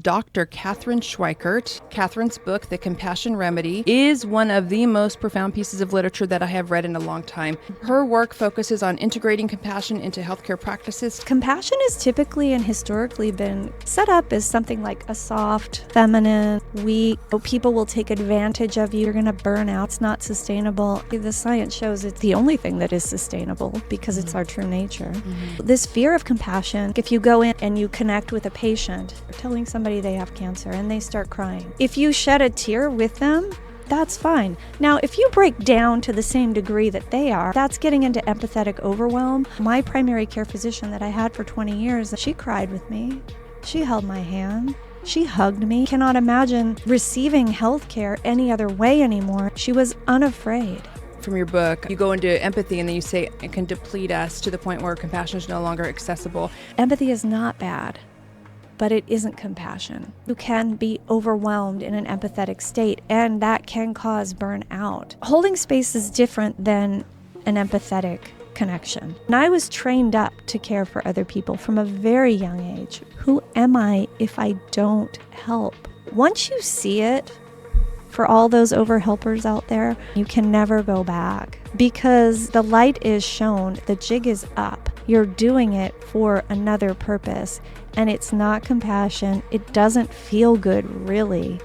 Dr. Kathryn Schweikert. Kathryn's book, The Compassion Remedy, is one of the most profound pieces of literature that I have read in a long time. Her work focuses on integrating compassion into healthcare practices. Compassion has typically and historically been set up as something like a soft, feminine, weak. People will take advantage of you. You're going to burn out. It's not sustainable. The science shows it's the only thing that is sustainable because it's our true nature. This fear of compassion, if you go in and you connect with a patient, telling somebody they have cancer and they start crying, if you shed a tear with them, that's fine. Now, if you break down to the same degree that they are, that's getting into empathetic overwhelm. My primary care physician that I had for 20 years, she cried with me. She held my hand. She hugged me. Cannot imagine receiving health care any other way anymore. She was unafraid. From your book, you go into empathy and then you say it can deplete us to the point where compassion is no longer accessible. Empathy is not bad, but it isn't compassion. You can be overwhelmed in an empathetic state, and that can cause burnout. Holding space is different than an empathetic connection. And I was trained up to care for other people from a very young age. Who am I if I don't help? Once you see it, for all those overhelpers out there, you can never go back because the light is shown, the jig is up. You're doing it for another purpose, and it's not compassion. It doesn't feel good, really,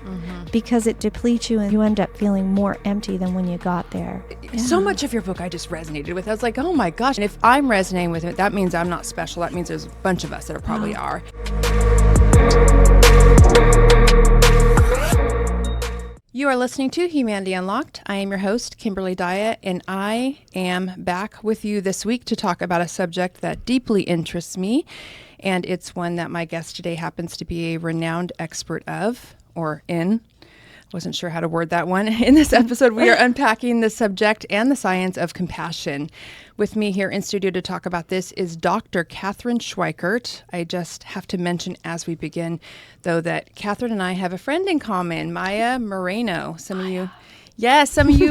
because it depletes you and you end up feeling more empty than when you got there. So much of your book I just resonated with. I was like, oh my gosh. And if I'm resonating with it, that means I'm not special. That means there's a bunch of us that probably are. You are listening to Humanity Unlocked. I am your host, Kimberly Daya, and I am back with you this week to talk about a subject that deeply interests me, and it's one that my guest today happens to be a renowned expert of, or in. Wasn't sure how to word that one. In this episode, we are unpacking the subject and the science of compassion. With me here in studio to talk about this is Dr. Kathryn Schweikert. I just have to mention as we begin, though, that Kathryn and I have a friend in common, Maya Moreno. Some of you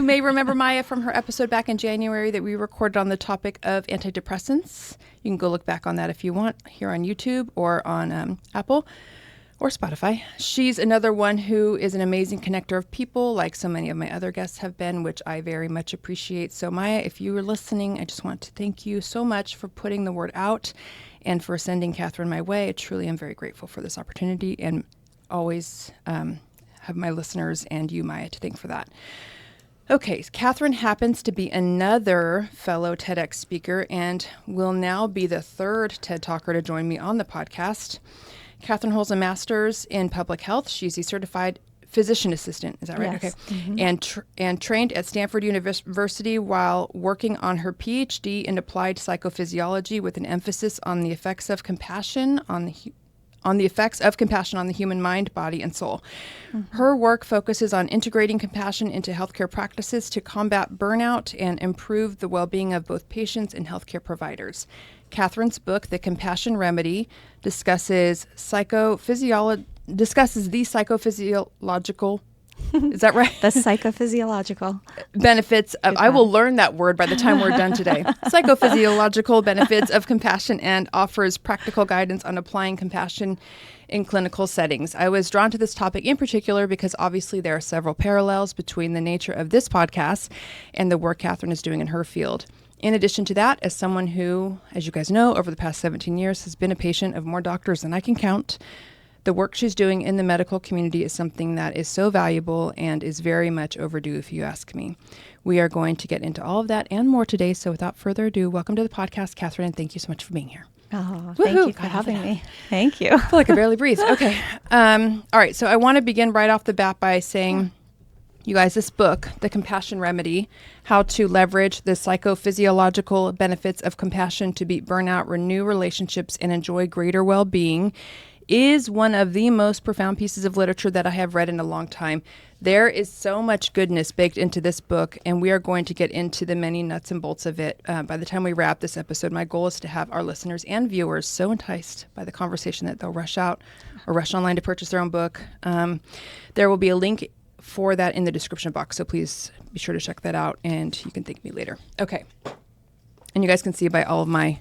may remember Maya from her episode back in January that we recorded on the topic of antidepressants. You can go look back on that if you want, here on YouTube or on Apple or Spotify. She's another one who is an amazing connector of people, like so many of my other guests have been, which I very much appreciate. So Maya, if you were listening, I just want to thank you so much for putting the word out and for sending Kathryn my way. I truly am very grateful for this opportunity and always have my listeners and you, Maya, to thank for that. Okay, Kathryn happens to be another fellow TEDx speaker and will now be the third TED Talker to join me on the podcast. Kathryn holds a master's in public health. She's a certified physician assistant. Is that right? Yes. Okay. And trained at Stanford University while working on her PhD in applied psychophysiology with an emphasis on the effects of compassion on the human mind, body, and soul. Her work focuses on integrating compassion into healthcare practices to combat burnout and improve the well-being of both patients and healthcare providers. Kathryn's book, The Compassion Remedy, discusses the psychophysiological, is that right? The psychophysiological benefits of, I will learn that word by the time we're done today. Psychophysiological benefits of compassion, and offers practical guidance on applying compassion in clinical settings. I was drawn to this topic in particular because obviously there are several parallels between the nature of this podcast and the work Kathryn is doing in her field. In addition to that, as someone who, as you guys know, over the past 17 years has been a patient of more doctors than I can count, the work she's doing in the medical community is something that is so valuable and is very much overdue, if you ask me. We are going to get into all of that and more today. So without further ado, welcome to the podcast, Kathryn, and thank you so much for being here. Oh, thank you for having me. Thank you. I feel like I barely breathe. Okay. All right. So I want to begin right off the bat by saying, you guys, this book, The Compassion Remedy, How to Leverage the Psychophysiological Benefits of Compassion to Beat Burnout, Renew Relationships, and Enjoy Greater Well-Being, is one of the most profound pieces of literature that I have read in a long time. There is so much goodness baked into this book, and we are going to get into the many nuts and bolts of it. By the time we wrap this episode, my goal is to have our listeners and viewers so enticed by the conversation that they'll rush out or rush online to purchase their own book. There will be a link for that in the description box, so please be sure to check that out, and you can thank me later. Okay. And you guys can see by all of my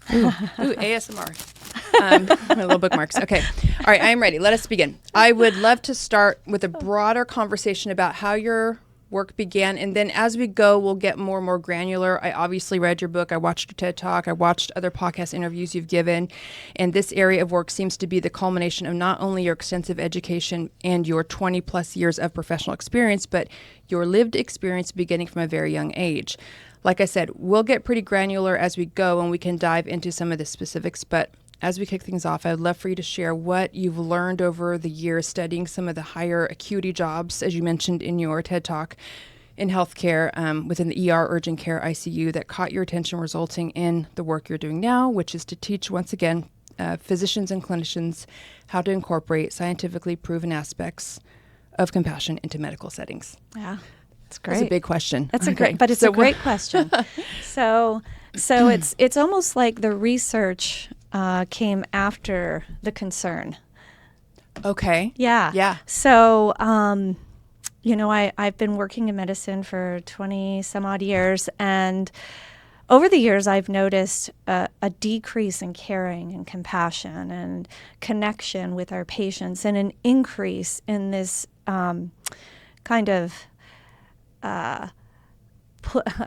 ASMR. My little bookmarks. Okay. All right. I am ready. Let us begin. I would love to start with a broader conversation about how your work began. And then as we go, we'll get more and more granular. I obviously read your book. I watched your TED Talk. I watched other podcast interviews you've given. And this area of work seems to be the culmination of not only your extensive education and your 20 plus years of professional experience, but your lived experience beginning from a very young age. Like I said, we'll get pretty granular as we go and we can dive into some of the specifics. But as we kick things off, I'd love for you to share what you've learned over the years studying some of the higher acuity jobs, as you mentioned in your TED Talk, in healthcare, within the ER, urgent care, ICU, that caught your attention, resulting in the work you're doing now, which is to teach, once again, physicians and clinicians how to incorporate scientifically proven aspects of compassion into medical settings. Yeah. That's great. That's a big question. That's a great question. So it's almost like the research came after the concern. Okay. Yeah. Yeah. So, I've been working in medicine for 20 some odd years, and over the years, I've noticed a decrease in caring and compassion and connection with our patients, and an increase in this kind of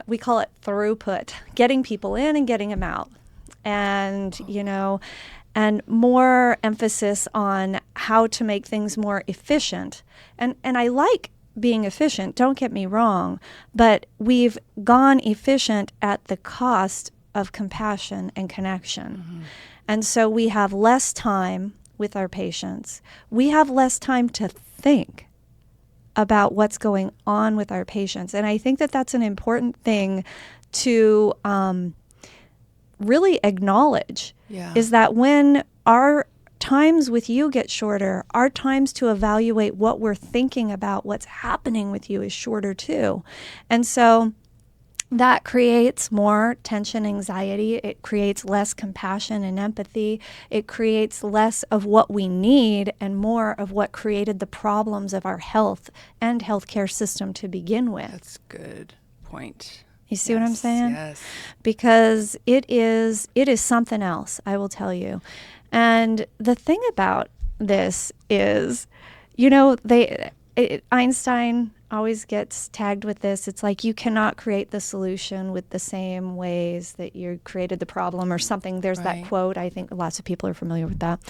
we call it throughput, getting people in and getting them out. And, and more emphasis on how to make things more efficient. And I like being efficient, don't get me wrong, but we've gone efficient at the cost of compassion and connection. Mm-hmm. And so we have less time with our patients. We have less time to think about what's going on with our patients. And I think that that's an important thing to really acknowledge, is that when our times with you get shorter, our times to evaluate what we're thinking about, what's happening with you, is shorter too. And so that creates more tension, anxiety. It creates less compassion and empathy. It creates less of what we need and more of what created the problems of our health and healthcare system to begin with. That's a good point. You see what I'm saying? Yes. Because it is something else, I will tell you. And the thing about this is, Einstein always gets tagged with this. It's like you cannot create the solution with the same ways that you created the problem or something. There's that quote. I think lots of people are familiar with that.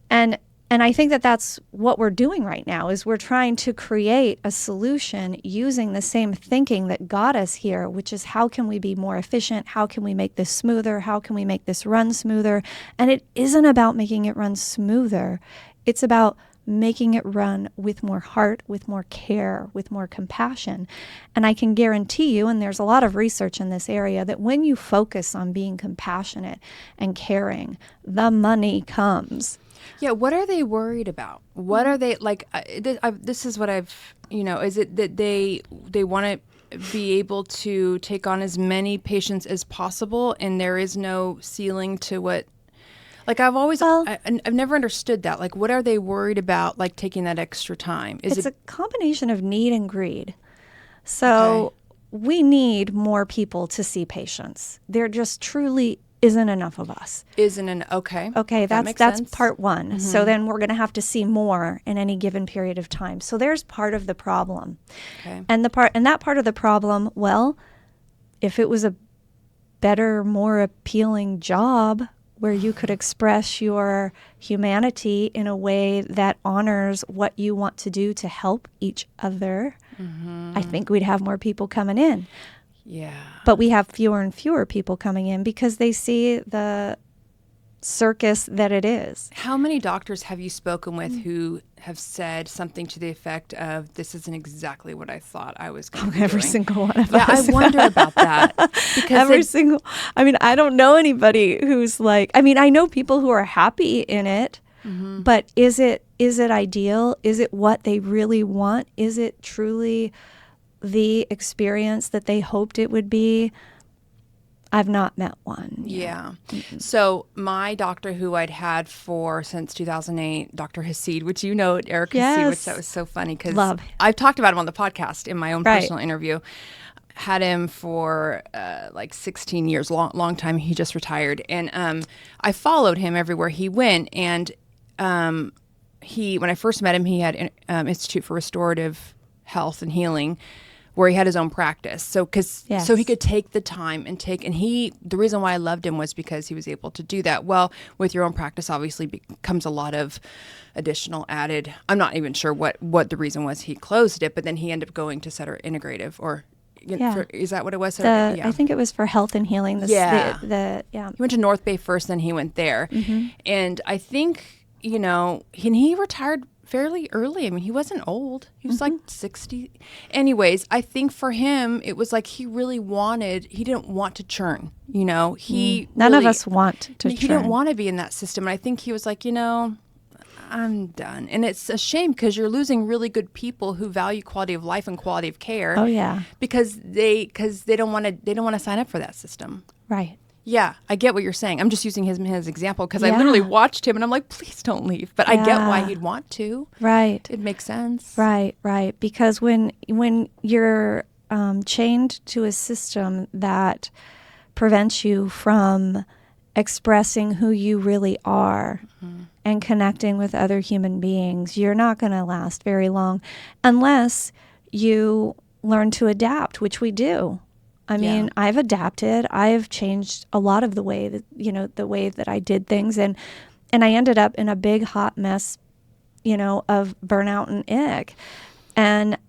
And I think that that's what we're doing right now, is we're trying to create a solution using the same thinking that got us here, which is how can we be more efficient? How can we make this smoother? How can we make this run smoother? And it isn't about making it run smoother. It's about making it run with more heart, with more care, with more compassion. And I can guarantee you, and there's a lot of research in this area, that when you focus on being compassionate and caring, the money comes. Yeah, what are they worried about? What are they, like, this is what I've, is it that they want to be able to take on as many patients as possible and there is no ceiling to what, like, I've never understood that. Like, what are they worried about, like, taking that extra time? It's a combination of need and greed. So we need more people to see patients. There just truly isn't enough of us. Okay, that's sense. part one. Mm-hmm. So then we're going to have to see more in any given period of time. So there's part of the problem. Okay. And that part of the problem, well, if it was a better, more appealing job where you could express your humanity in a way that honors what you want to do to help each other, I think we'd have more people coming in. Yeah. But we have fewer and fewer people coming in because they see the circus that it is. How many doctors have you spoken with who have said something to the effect of, this isn't exactly what I thought I was going to be every doing? Single one of yeah, us. I wonder about that. Because I don't know anybody who's like, I know people who are happy in it, but is it ideal? Is it what they really want? Is it truly the experience that they hoped it would be? I've not met one. Yeah. So my doctor who I'd had since 2008, Dr. Hasid, which Eric Hasid, which that was so funny because I've talked about him on the podcast in my own personal interview. had him for like 16 years, long time. He just retired. And I followed him everywhere he went. And when I first met him, he had Institute for Restorative Health and Healing, where he had his own practice. So he could take the time and the reason why I loved him was because he was able to do that. Well, with your own practice, obviously becomes a lot of additional added. I'm not even sure what the reason was he closed it, but then he ended up going to Sutter Integrative, or is that what it was? I think it was for health and healing. He went to North Bay first, then he went there. Mm-hmm. And I think, he retired fairly early. I mean, he wasn't old. He was like 60. Anyways, I think for him, it was like he didn't want to churn, None of us want to churn. He didn't want to be in that system. And I think he was like, I'm done. And it's a shame because you're losing really good people who value quality of life and quality of care. Oh, yeah. Because they don't want to sign up for that system. Right. Yeah, I get what you're saying. I'm just using his example because I literally watched him and I'm like, please don't leave. But I get why he'd want to. Right. It makes sense. Right. Because when you're chained to a system that prevents you from expressing who you really are and connecting with other human beings, you're not going to last very long unless you learn to adapt, which we do. I mean, I've adapted. I've changed a lot of the way that I did things, and I ended up in a big hot mess, of burnout and ick, and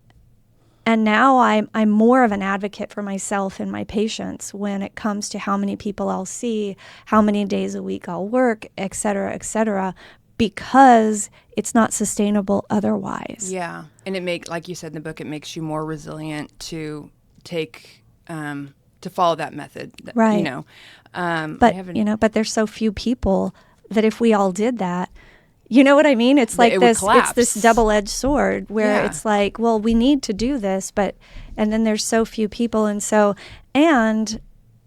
now I'm more of an advocate for myself and my patients when it comes to how many people I'll see, how many days a week I'll work, et cetera, because it's not sustainable otherwise. Yeah, and like you said in the book, it makes you more resilient to take. To follow that method, right? But there's so few people that if we all did that, you know what I mean? It's like it's this double-edged sword where it's like, well, we need to do this, and then there's so few people, and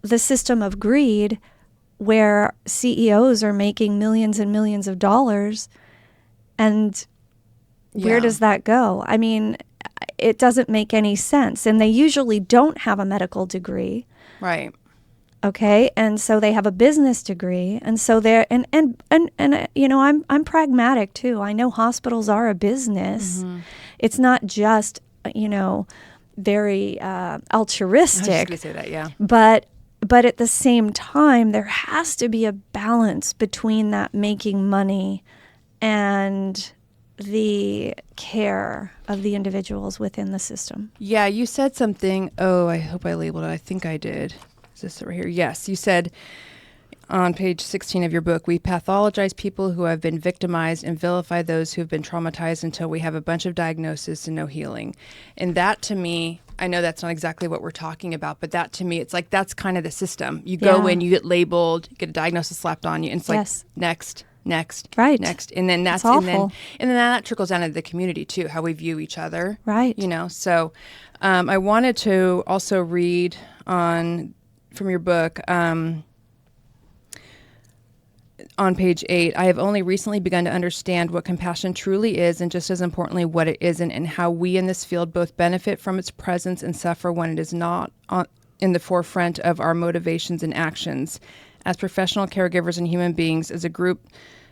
the system of greed, where CEOs are making millions and millions of dollars, and where does that go? I mean, it doesn't make any sense. And they usually don't have a medical degree. Right. Okay. And so they have a business degree. And so they're, and I'm pragmatic too. I know hospitals are a business. Mm-hmm. It's not just, very altruistic. I was just going to say that, yeah. But at the same time, there has to be a balance between that making money and the care of the individuals within the system. Yeah, you said something. Oh, I hope I labeled it. I think I did. Is this right here? Yes, you said on page 16 of your book, we pathologize people who have been victimized and vilify those who have been traumatized until we have a bunch of diagnoses and no healing. And that to me, I know that's not exactly what we're talking about, but that to me, it's like that's kind of the system. You go in, you get labeled, you get a diagnosis slapped on you, and it's like next, right, next, and then that's awful. and then that trickles down into the community too, how we view each other, right? So I wanted to also read from your book on page 8. I have only recently begun to understand what compassion truly is, and just as importantly, what it isn't, and how we in this field both benefit from its presence and suffer when it is not in the forefront of our motivations and actions. As professional caregivers and human beings, as a group,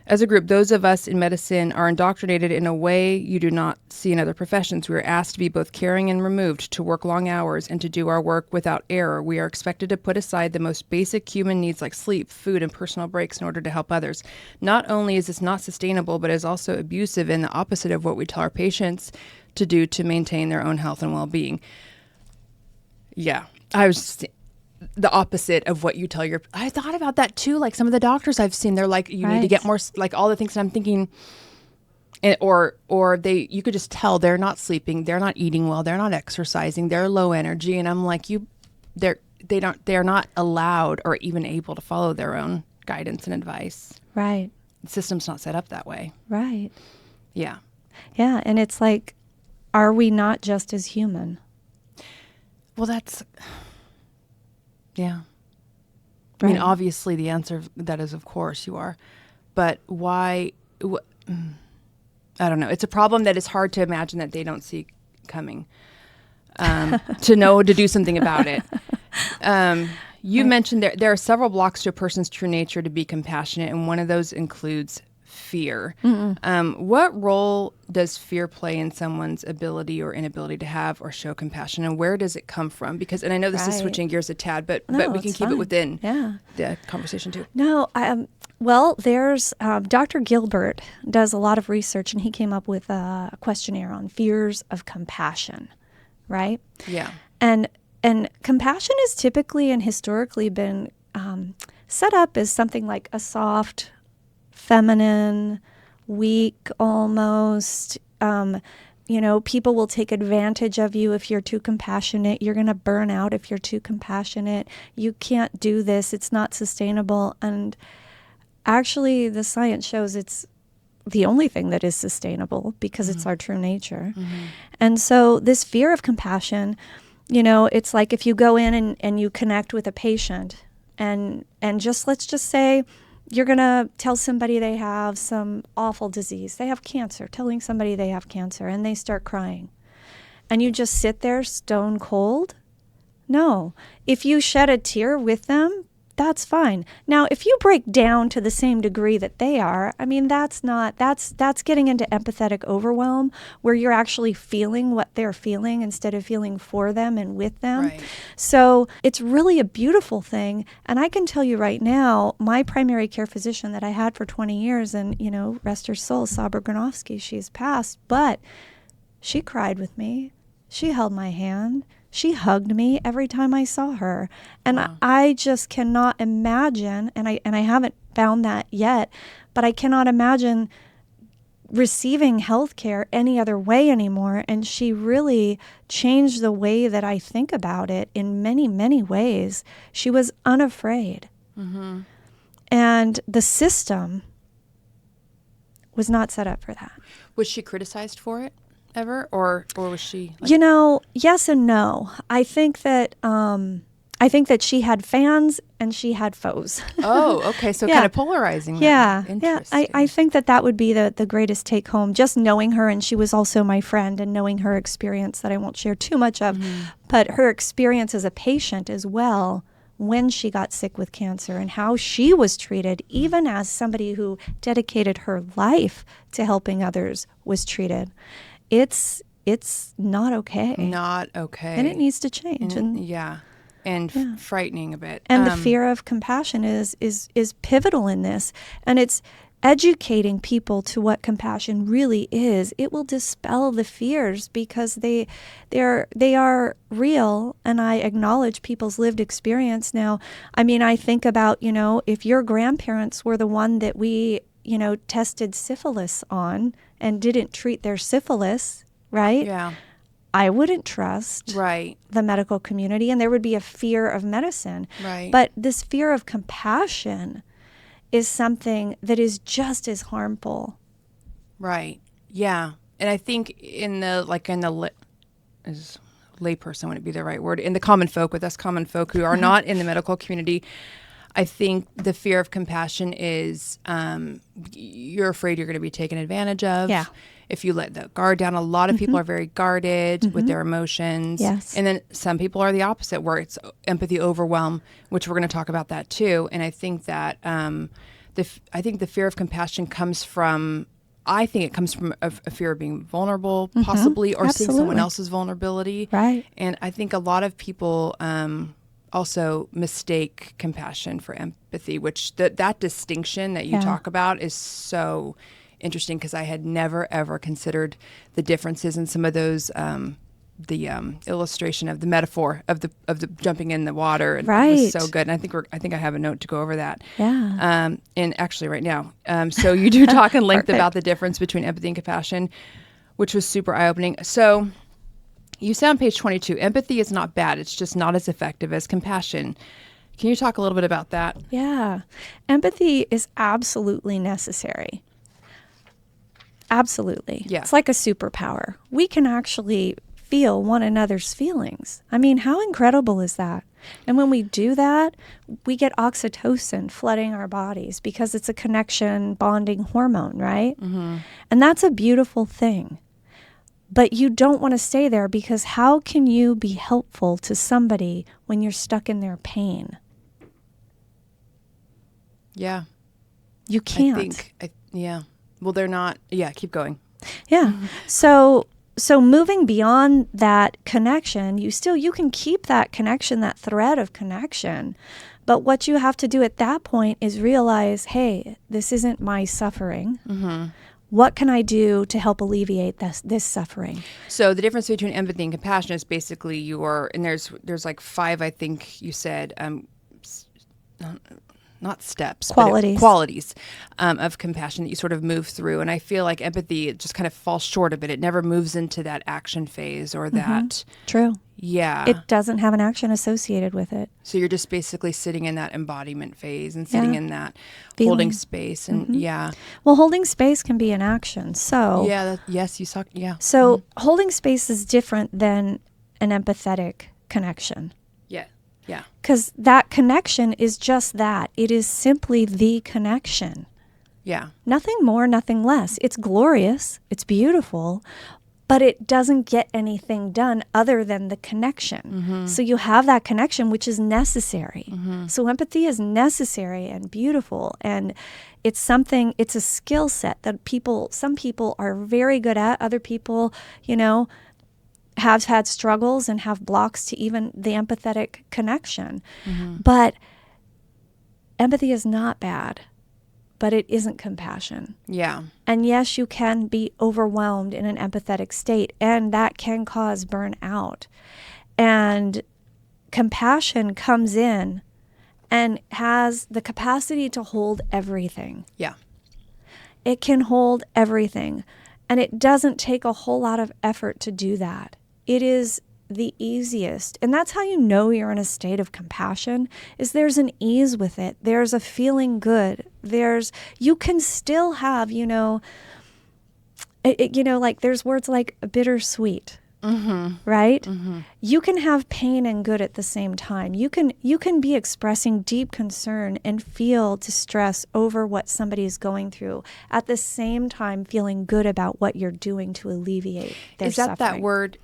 those of us in medicine are indoctrinated in a way you do not see in other professions. We are asked to be both caring and removed, to work long hours, and to do our work without error. We are expected to put aside the most basic human needs like sleep, food, and personal breaks in order to help others. Not only is this not sustainable, but is also abusive and the opposite of what we tell our patients to do to maintain their own health and well-being. Yeah, I was the opposite of what you tell I thought about that too. Like some of the doctors I've seen, they're like, you need to get more, like all the things that I'm thinking, or you could just tell they're not sleeping, they're not eating well, they're not exercising, they're low energy. And I'm like, they're not allowed or even able to follow their own guidance and advice. Right. The system's not set up that way. Right. Yeah. Yeah. And it's like, are we not just as human? Well, yeah. I mean, obviously the answer to that is, of course you are. But why? I don't know. It's a problem that is hard to imagine that they don't see coming. to know to do something about it. You mentioned there are several blocks to a person's true nature to be compassionate, and one of those includes fear. What role does fear play in someone's ability or inability to have or show compassion, and where does it come from? And I know this is switching gears a tad, but we can keep it within the conversation too. No, well, there's Dr. Gilbert does a lot of research, and he came up with a questionnaire on fears of compassion, right? Yeah. And compassion has typically and historically been set up as something like a soft, feminine, weak almost. People will take advantage of you if you're too compassionate. You're going to burn out if you're too compassionate. You can't do this. It's not sustainable. And actually, the science shows it's the only thing that is sustainable because it's our true nature. And so this fear of compassion, it's like if you go in and you connect with a patient and let's just say you're going to tell somebody they have some awful disease. They have cancer, telling somebody they have cancer, and they start crying. And you just sit there stone cold? No. If you shed a tear with them, that's fine. Now, if you break down to the same degree that they are, that's getting into empathetic overwhelm where you're actually feeling what they're feeling instead of feeling for them and with them. Right. So it's really a beautiful thing. And I can tell you right now, my primary care physician that I had for 20 years, and, rest her soul, Sabra Granovsky, she's passed, but she cried with me. She held my hand. She hugged me every time I saw her. And Wow. I just cannot imagine, and I haven't found that yet, but I cannot imagine receiving health care any other way anymore. And she really changed the way that I think about it in many, many ways. She was unafraid. And the system was not set up for that. Was she criticized for it ever, or was she? Yes and no. I think that she had fans and she had foes. Oh, okay. So kind of polarizing. Yeah, Interesting. I think that would be the greatest take home. Just knowing her, and she was also my friend, and knowing her experience that I won't share too much of, but her experience as a patient as well when she got sick with cancer and how she was treated, even as somebody who dedicated her life to helping others was treated. It's not okay. Not okay. And it needs to change. And frightening a bit. And the fear of compassion is pivotal in this. And it's educating people to what compassion really is. It will dispel the fears because they are real, and I acknowledge people's lived experience. Now, I think about, if your grandparents were the one that we tested syphilis on and didn't treat their syphilis, right? Yeah. I wouldn't trust the medical community, and there would be a fear of medicine. Right. But this fear of compassion is something that is just as harmful. Right. Yeah. And I think in the layperson wouldn't be the right word, in the common folk, with us common folk who are not in the medical community, I think the fear of compassion is you're afraid you're going to be taken advantage of. Yeah. If you let the guard down, a lot of people are very guarded with their emotions. Yes. And then some people are the opposite, where it's empathy overwhelm, which we're going to talk about that too. And I think that the fear of compassion comes from, a fear of being vulnerable, possibly, or seeing someone else's vulnerability. Right. And I think a lot of people also mistake compassion for empathy, which that distinction that you talk about is so interesting, because I had never ever considered the differences in some of those. The illustration of the metaphor of the jumping in the water, and it was so good. And I think I have a note to go over that. Yeah. And actually, right now, so you do talk in length about the difference between empathy and compassion, which was super eye opening. So you say on page 22, empathy is not bad; it's just not as effective as compassion. Can you talk a little bit about that? Yeah. Empathy is absolutely necessary. Absolutely. Yeah. It's like a superpower. We can actually feel one another's feelings. How incredible is that? And when we do that, we get oxytocin flooding our bodies because it's a connection bonding hormone, right? And that's a beautiful thing. But you don't want to stay there, because how can you be helpful to somebody when you're stuck in their pain? Yeah. You can't. I think, yeah. Well, they're not. Yeah, keep going. Yeah. So moving beyond that connection, you can keep that connection, that thread of connection. But what you have to do at that point is realize, hey, this isn't my suffering. Mm-hmm. What can I do to help alleviate this suffering? So the difference between empathy and compassion is basically and there's like 5, I think you said, not steps, qualities of compassion that you sort of move through. And I feel like empathy, it just kind of falls short of it. It never moves into that action phase or that. True. Yeah. It doesn't have an action associated with it. So you're just basically sitting in that embodiment phase and sitting in that holding space. And Well, holding space can be an action. So yes, you saw. Yeah. So holding space is different than an empathetic connection. Yeah. Because that connection is just that. It is simply the connection. Yeah. Nothing more, nothing less. It's glorious. It's beautiful. But it doesn't get anything done other than the connection. Mm-hmm. So you have that connection, which is necessary. Mm-hmm. So empathy is necessary and beautiful. And it's a skill set that some people are very good at. Other people, have had struggles and have blocks to even the empathetic connection. Mm-hmm. But empathy is not bad, but it isn't compassion. Yeah. And yes, you can be overwhelmed in an empathetic state, and that can cause burnout. And compassion comes in and has the capacity to hold everything. Yeah. It can hold everything. And it doesn't take a whole lot of effort to do that. It is the easiest. And that's how you know you're in a state of compassion, is there's an ease with it. There's a feeling good. You can still have, like there's words like bittersweet, right? Mm-hmm. You can have pain and good at the same time. You can be expressing deep concern and feel distress over what somebody's going through, at the same time feeling good about what you're doing to alleviate their suffering. Is that word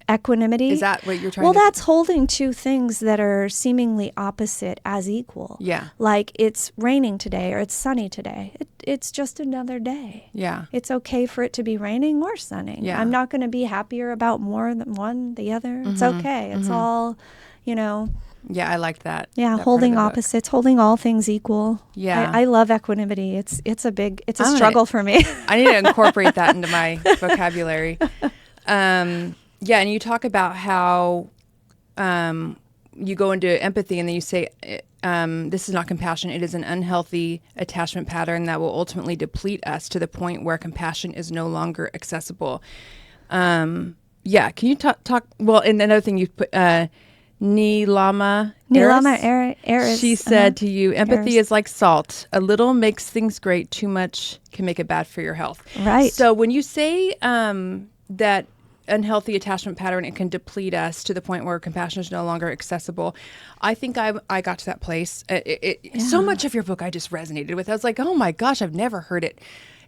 equanimity? Is that what you're trying Well, to... that's holding two things that are seemingly opposite as equal. Yeah. Like it's raining today or it's sunny today. It's just another day. Yeah. It's okay for it to be raining or sunning. Yeah. I'm not going to be happier about more than one, the other. It's okay. It's all, Yeah, I like that. Yeah, that holding part of the book. Opposites, holding all things equal. Yeah. I love equanimity. It's a struggle for me. I need to incorporate that into my vocabulary. Yeah, and you talk about how you go into empathy and then you say, this is not compassion. It is an unhealthy attachment pattern that will ultimately deplete us to the point where compassion is no longer accessible. Yeah, can you talk? Well, and another thing you put, Nilama Eris. She said to you, empathy is like salt. A little makes things great. Too much can make it bad for your health. Right. So when you say that unhealthy attachment pattern, it can deplete us to the point where compassion is no longer accessible. I think I got to that place. So much of your book I just resonated with. I was like, oh my gosh, I've never heard it.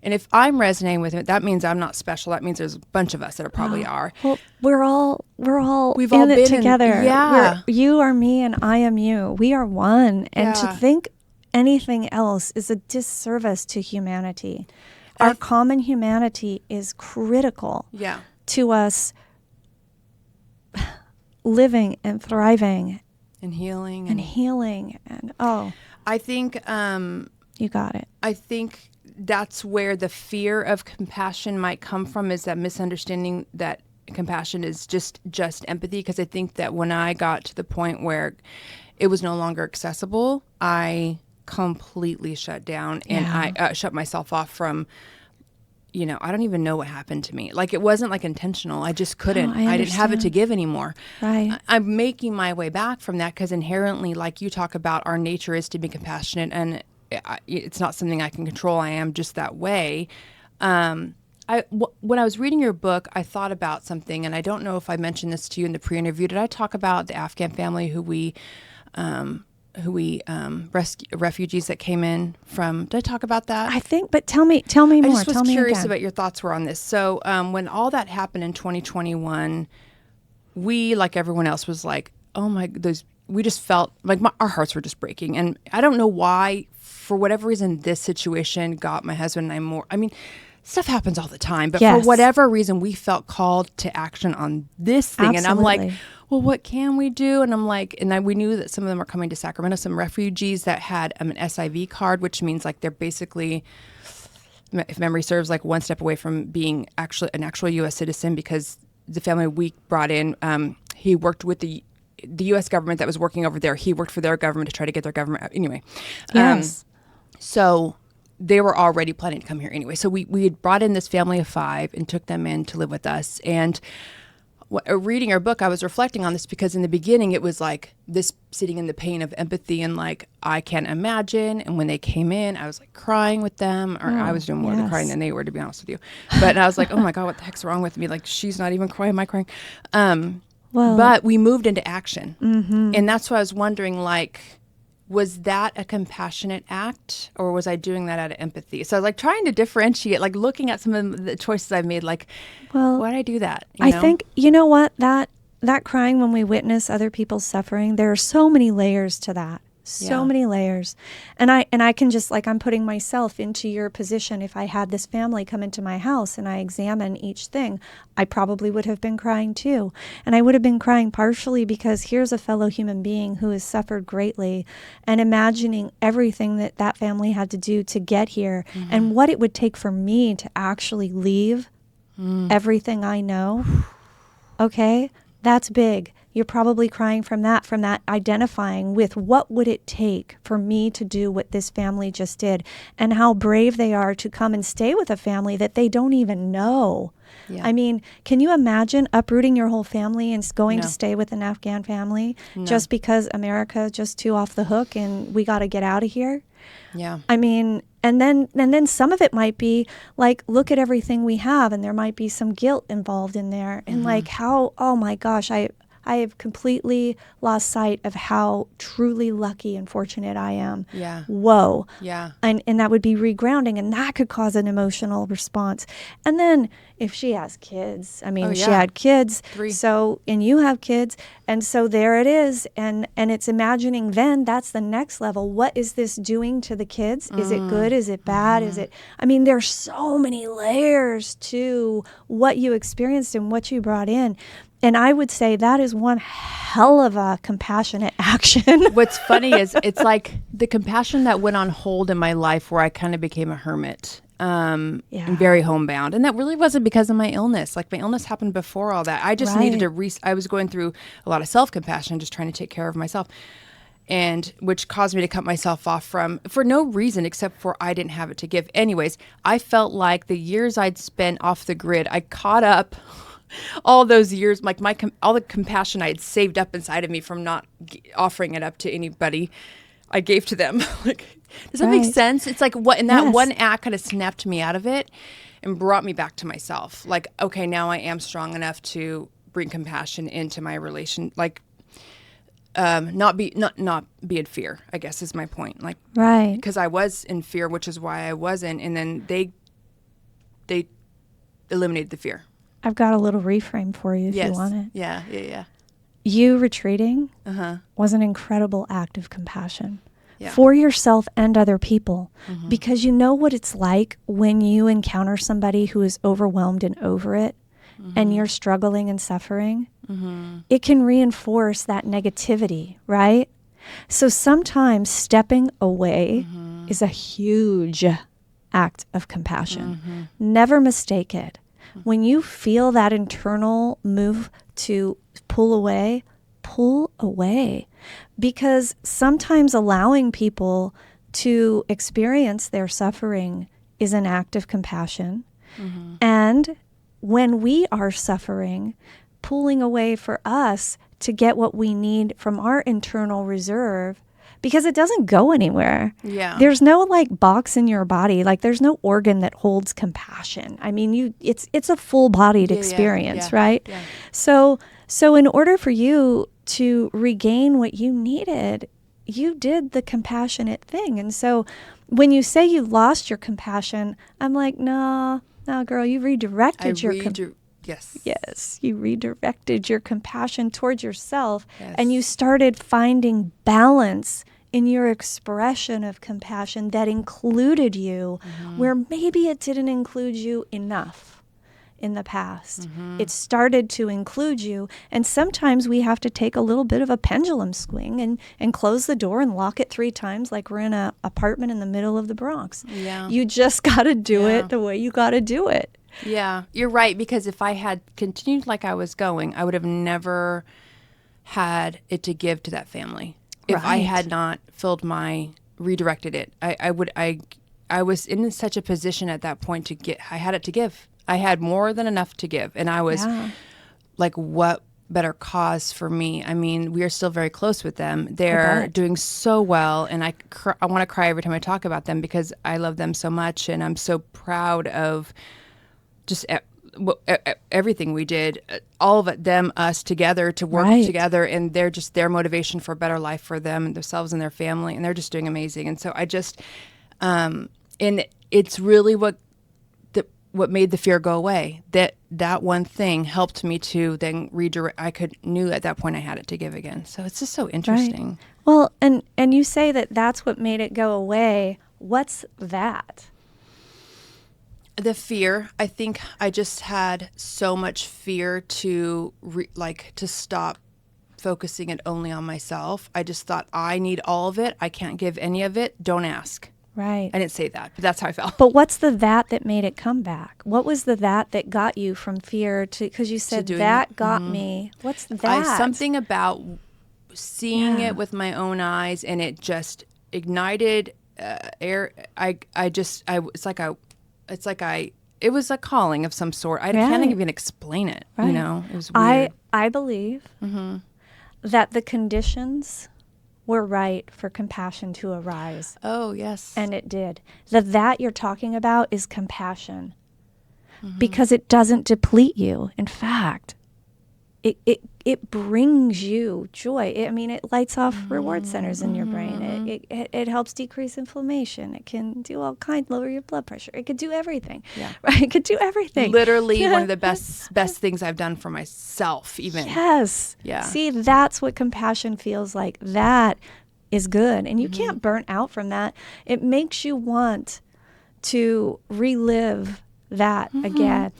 And if I'm resonating with it, that means I'm not special. That means there's a bunch of us that probably are. Well, we've all been it together. Yeah. You are me and I am you. We are one. And to Yeah. think anything else is a disservice to humanity. Our common humanity is critical to us living and thriving and healing and I think you got it. I think that's where the fear of compassion might come from, is that misunderstanding that compassion is just empathy. Because I think that when I got to the point where it was no longer accessible, I completely shut down and I shut myself off from, I don't even know what happened to me. Like, it wasn't like intentional. I just couldn't. I didn't have it to give anymore. Right. I'm making my way back from that because inherently, like you talk about, our nature is to be compassionate, and it's not something I can control. I am just that way. When I was reading your book, I thought about something, and I don't know if I mentioned this to you in the pre-interview. Did I talk about the Afghan family who we refugees that came in from. Did I talk about that? I think, but tell me more. I just was tell me curious again. about your thoughts were on this. So when all that happened in 2021, we, like everyone else, was like, oh my, we just felt like our hearts were just breaking. And I don't know why, for whatever reason, this situation got my husband and I more. I mean, stuff happens all the time, but for whatever reason, we felt called to action on this thing. Absolutely. And I'm like, well, what can we do? And I'm like, we knew that some of them are coming to Sacramento, some refugees that had an SIV card, which means like they're basically, if memory serves, like one step away from being an actual U.S. citizen, because the family we brought in, he worked with the U.S. government that was working over there. He worked for their government to try to get their government. Anyway. Yes. So they were already planning to come here anyway. So we had brought in this family of 5 and took them in to live with us. And reading our book, I was reflecting on this because in the beginning it was like this sitting in the pain of empathy and like, I can't imagine. And when they came in, I was like crying with them, or I was doing more of the crying than they were, to be honest with you. But I was like, oh my God, what the heck's wrong with me? Like, she's not even crying, am I crying? But we moved into action. And that's why I was wondering, like, was that a compassionate act, or was I doing that out of empathy? So I was like trying to differentiate, like looking at some of the choices I've made, like, why did I do that? I think, you know what, that crying when we witness other people's suffering, there are so many layers to that. So many layers. And I can just, like, I'm putting myself into your position. If I had this family come into my house and I examine each thing, I probably would have been crying too. And I would have been crying partially because here's a fellow human being who has suffered greatly, and imagining everything that family had to do to get here, and what it would take for me to actually leave everything I know. Okay, that's big. You're probably crying from that identifying with what would it take for me to do what this family just did, and how brave they are to come and stay with a family that they don't even know. Yeah. I mean, can you imagine uprooting your whole family and going to stay with an Afghan family just because America just too off the hook and we got to get out of here? Yeah. I mean, and then some of it might be like, look at everything we have, and there might be some guilt involved in there, and like how, oh my gosh, I have completely lost sight of how truly lucky and fortunate I am. Yeah. Whoa. Yeah. And that would be regrounding, and that could cause an emotional response. And then if she has kids, I mean, she had kids. 3. So, and you have kids. And so there it is. And it's imagining then that's the next level. What is this doing to the kids? Is it good? Is it bad? Is it, I mean, there's so many layers to what you experienced and what you brought in. And I would say that is one hell of a compassionate action. What's funny is it's like the compassion that went on hold in my life where I kind of became a hermit, and very homebound. And that really wasn't because of my illness. Like, my illness happened before all that. I just needed to I was going through a lot of self-compassion, just trying to take care of myself, and which caused me to cut myself off for no reason except for I didn't have it to give. Anyways, I felt like the years I'd spent off the grid, I caught up all those years, like all the compassion I had saved up inside of me from not offering it up to anybody, I gave to them. Like, does that make sense? It's like one act kind of snapped me out of it and brought me back to myself. Like, okay, now I am strong enough to bring compassion into my relation. Like, not be in fear, I guess is my point. Like, because I was in fear, which is why I wasn't. And then they eliminated the fear. I've got a little reframe for you if you want it. Yeah. You retreating was an incredible act of compassion for yourself and other people, because you know what it's like when you encounter somebody who is overwhelmed and over it, and you're struggling and suffering. It can reinforce that negativity, right? So sometimes stepping away is a huge act of compassion. Never mistake it. When you feel that internal move to pull away, because sometimes allowing people to experience their suffering is an act of compassion. And when we are suffering, pulling away for us to get what we need from our internal reserve, because it doesn't go anywhere. Yeah. There's no like box in your body. Like, there's no organ that holds compassion. I mean, it's a full bodied experience, right? Yeah. So in order for you to regain what you needed, you did the compassionate thing. And so when you say you lost your compassion, I'm like, no, girl, you redirected Yes. Yes, you redirected your compassion towards yourself, Yes. and you started finding balance in your expression of compassion that included you, where maybe it didn't include you enough in the past. It started to include you, and sometimes we have to take a little bit of a pendulum swing and close the door and lock it 3 times like we're in an apartment in the middle of the Bronx. Yeah. You just got to do it the way you got to do it. Yeah, you're right, because if I had continued like I was going, I would have never had it to give to that family. If I Right. had not redirected it, I was in such a position at that point I had it to give. I had more than enough to give. And I was like, what better cause for me? I mean, we are still very close with them. They're doing so well. And I want to cry every time I talk about them because I love them so much. And I'm so proud of just everything we did, all of it, them, us together to work together. And they're just their motivation for a better life for them and themselves and their family. And they're just doing amazing. And so I just, and it's really what made the fear go away. That one thing helped me to then redirect. Knew at that point I had it to give again. So it's just so interesting. Right. Well, and you say that that's what made it go away. What's that? The fear. I think I just had so much fear to to stop focusing it only on myself. I just thought I need all of it. I can't give any of it. Don't ask. Right. I didn't say that, but that's how I felt. But what's the that made it come back? What was the that got you from fear to, because you said that got me. What's that? Something about seeing it with my own eyes, and it just ignited air. It was a calling of some sort. I can't even explain it. Right. You know, it was weird. I believe that the conditions were right for compassion to arise. Oh, yes. And it did. That you're talking about is compassion, because it doesn't deplete you. In fact, it brings you joy. It lights off reward centers in your brain. It helps decrease inflammation. It can do all kinds, lower your blood pressure. It could do everything. Yeah. Right? It could do everything. Literally one of the best things I've done for myself, even. Yes. Yeah. See, that's what compassion feels like. That is good. And you can't burn out from that. It makes you want to relive that again.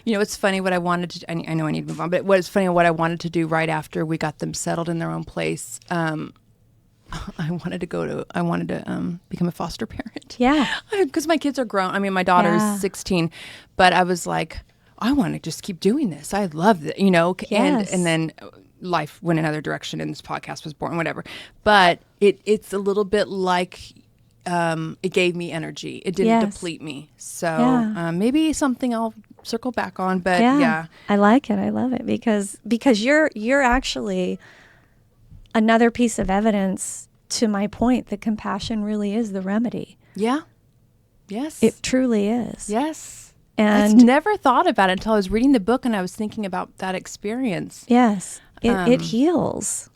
You know, it's funny what I wanted to do. I know I need to move on, but what's funny what I wanted to do right after we got them settled in their own place. I wanted to become a foster parent. Yeah. Because my kids are grown. I mean, my daughter is 16, but I was like, I want to just keep doing this. I love it, you know, and then life went another direction and this podcast was born, whatever. But it's a little bit like, it gave me energy. It didn't deplete me. So maybe something I'll circle back on, but yeah. I like it. I love it because you're actually another piece of evidence to my point that compassion really is the remedy. Yeah. Yes. It truly is. Yes. And I never thought about it until I was reading the book and I was thinking about that experience. Yes. It heals.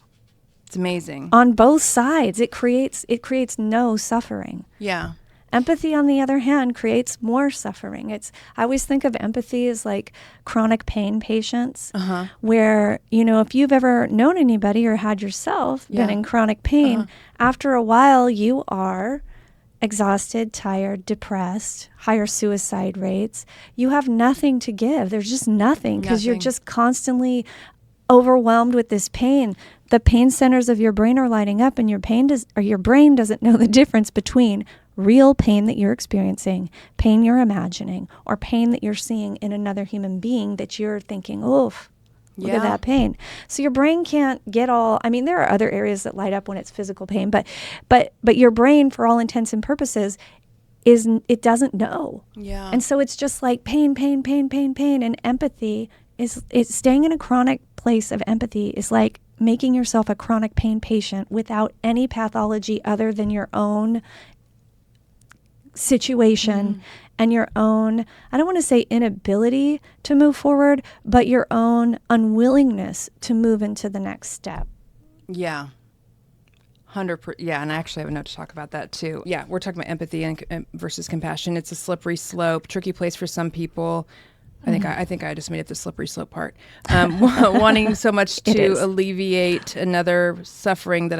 It's amazing. On both sides. It creates no suffering. Yeah. Empathy, on the other hand, creates more suffering. I always think of empathy as like chronic pain patients, where, you know, if you've ever known anybody or had yourself been in chronic pain, after a while you are exhausted, tired, depressed, higher suicide rates. You have nothing to give. There's just nothing because you're just constantly overwhelmed with this pain. The pain centers of your brain are lighting up, and your brain doesn't know the difference between real pain that you're experiencing, pain you're imagining, or pain that you're seeing in another human being that you're thinking, oof, look at that pain. So your brain can't get all, I mean, there are other areas that light up when it's physical pain, but your brain, for all intents and purposes, it doesn't know. Yeah. And so it's just like pain, and empathy it's staying in a chronic place of empathy is like making yourself a chronic pain patient without any pathology other than your own situation and your own, I don't want to say inability to move forward, but your own unwillingness to move into the next step. Yeah. Yeah, and I actually have a note to talk about that too. Yeah, we're talking about empathy and versus compassion. It's a slippery slope, tricky place for some people. I think I just made up the slippery slope part. Wanting so much to alleviate another suffering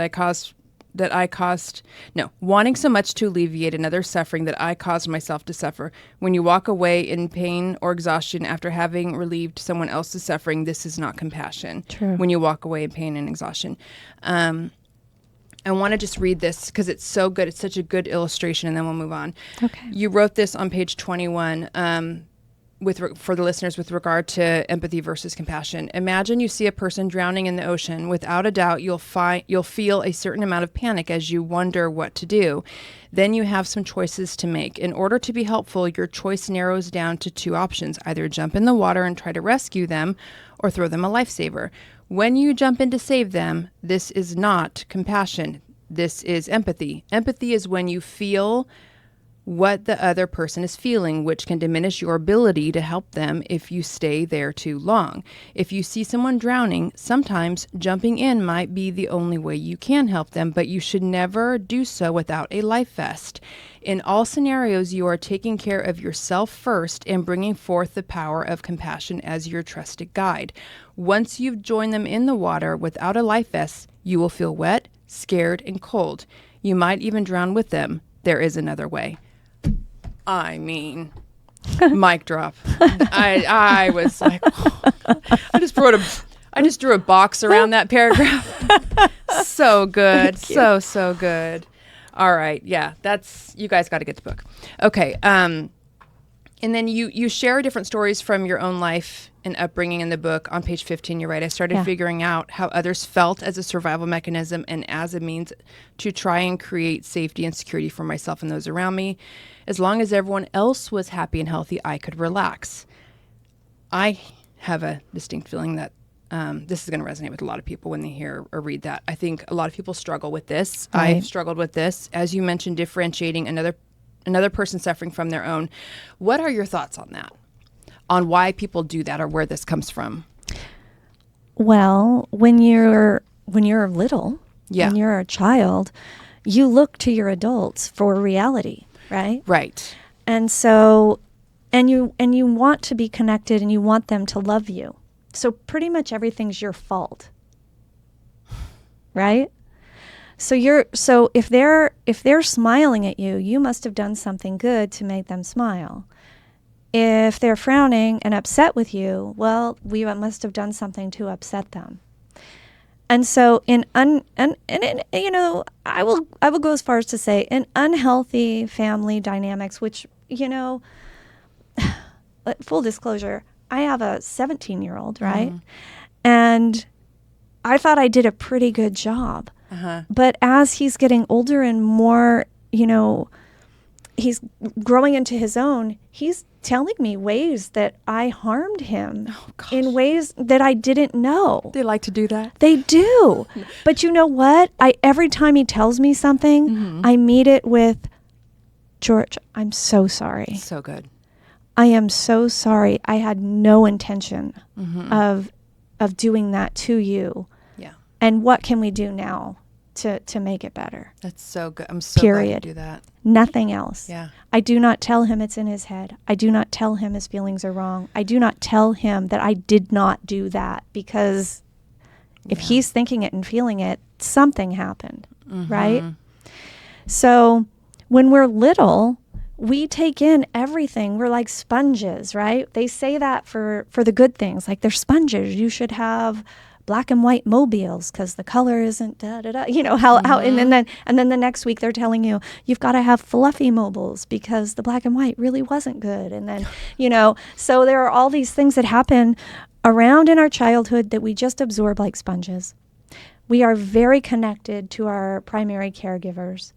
wanting so much to alleviate another suffering that I caused myself to suffer. When you walk away in pain or exhaustion after having relieved someone else's suffering, this is not compassion. True. When you walk away in pain and exhaustion. I want to just read this because it's so good. It's such a good illustration, and then we'll move on. Okay. You wrote this on page 21 for the listeners with regard to empathy versus compassion. Imagine you see a person drowning in the ocean. Without a doubt, you'll feel a certain amount of panic as you wonder what to do. Then you have some choices to make. In order to be helpful, your choice narrows down to two options: either jump in the water and try to rescue them, or throw them a lifesaver. When you jump in to save them, this is not compassion. This is empathy. Empathy is when you feel what the other person is feeling, which can diminish your ability to help them if you stay there too long. If you see someone drowning, sometimes jumping in might be the only way you can help them, but you should never do so without a life vest. In all scenarios, you are taking care of yourself first and bringing forth the power of compassion as your trusted guide. Once you've joined them in the water without a life vest, you will feel wet, scared, and cold. You might even drown with them. There is another way. I mean, mic drop. I was like, I just drew a box around that paragraph. So good. So good. All right. Yeah, you guys got to get the book. Okay. And then you share different stories from your own life and upbringing in the book. On page 15, you're right. I started figuring out how others felt as a survival mechanism and as a means to try and create safety and security for myself and those around me. As long as everyone else was happy and healthy, I could relax. I have a distinct feeling that this is going to resonate with a lot of people when they hear or read that. I think a lot of people struggle with this. Right. I've struggled with this. As you mentioned, differentiating another person suffering from their own. What are your thoughts on that? On why people do that or where this comes from? Well, when you're little, Yeah. when you're a child, you look to your adults for reality, right? Right. And so, and you want to be connected and you want them to love you. So pretty much everything's your fault, right? So if they're smiling at you, you must have done something good to make them smile. If they're frowning and upset with you, well, we must have done something to upset them. And so I will go as far as to say in unhealthy family dynamics, which, full disclosure, I have a 17-year-old, right? Mm-hmm. And I thought I did a pretty good job. Uh-huh. But as he's getting older and more, he's growing into his own, he's telling me ways that I harmed him in ways that I didn't know. They like to do that. They do. But you know what? Every time he tells me something, Mm-hmm. I meet it with, George, I'm so sorry. So good. I am so sorry. I had no intention Mm-hmm. of doing that to you. Yeah. And what can we do now to make it better? That's so good. I'm so glad you do that. Nothing else. Yeah. I do not tell him it's in his head. I do not tell him his feelings are wrong. I do not tell him that I did not do that, because if he's thinking it and feeling it, something happened, Mm-hmm. right? So when we're little, we take in everything. We're like sponges, right? They say that for the good things, like they're sponges. You should have black and white mobiles because the color isn't da da da. How and then the next week they're telling you you've got to have fluffy mobiles because the black and white really wasn't good. And then so there are all these things that happen around in our childhood that we just absorb like sponges. We are very connected to our primary caregivers.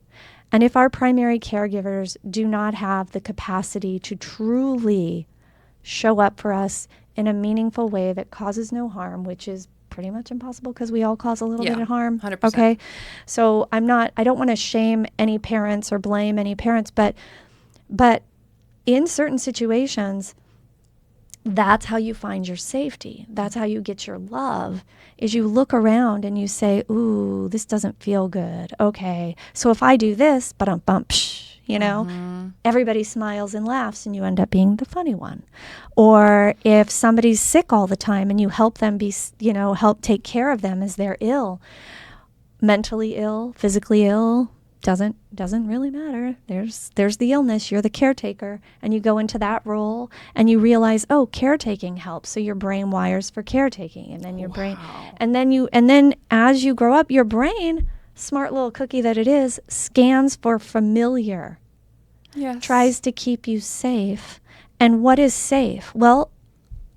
And if our primary caregivers do not have the capacity to truly show up for us in a meaningful way that causes no harm, which is pretty much impossible because we all cause a little bit of harm. 100%. Okay. So I don't want to shame any parents or blame any parents, but in certain situations, That's how you find your safety. That's how you get your love, is you look around and you say, ooh, this doesn't feel good. Okay, so if I do this, everybody smiles and laughs and you end up being the funny one. Or if somebody's sick all the time and you help them help take care of them as they're ill, mentally ill, physically ill, doesn't really matter. There's the illness, you're the caretaker, and you go into that role and you realize, oh, caretaking helps. So your brain wires for caretaking, and then your brain, and then as you grow up, your brain, smart little cookie that it is, scans for familiar. Yes. Tries to keep you safe. And what is safe? Well,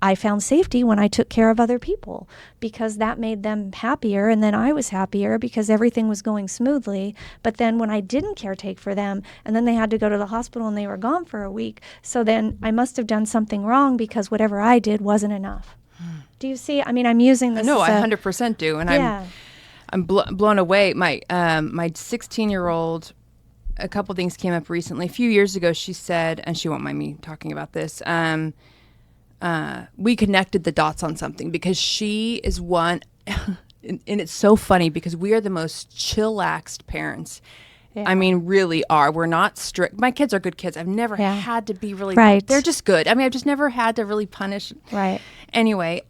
I found safety when I took care of other people, because that made them happier, and then I was happier because everything was going smoothly. But then when I didn't caretake for them, and then they had to go to the hospital and they were gone for a week, so then I must have done something wrong because whatever I did wasn't enough. Do you see? I mean, I'm using this. No, I 100% do, and I'm blown away. My 16-year-old. A couple things came up recently. A few years ago, she said, and she won't mind me talking about this. We connected the dots on something, because she is one, and it's so funny because we are the most chillaxed parents. Yeah. I mean, really are. We're not strict. My kids are good kids. I've never had to be really, they're just good. I mean, I've just never had to really punish. Right. Anyway,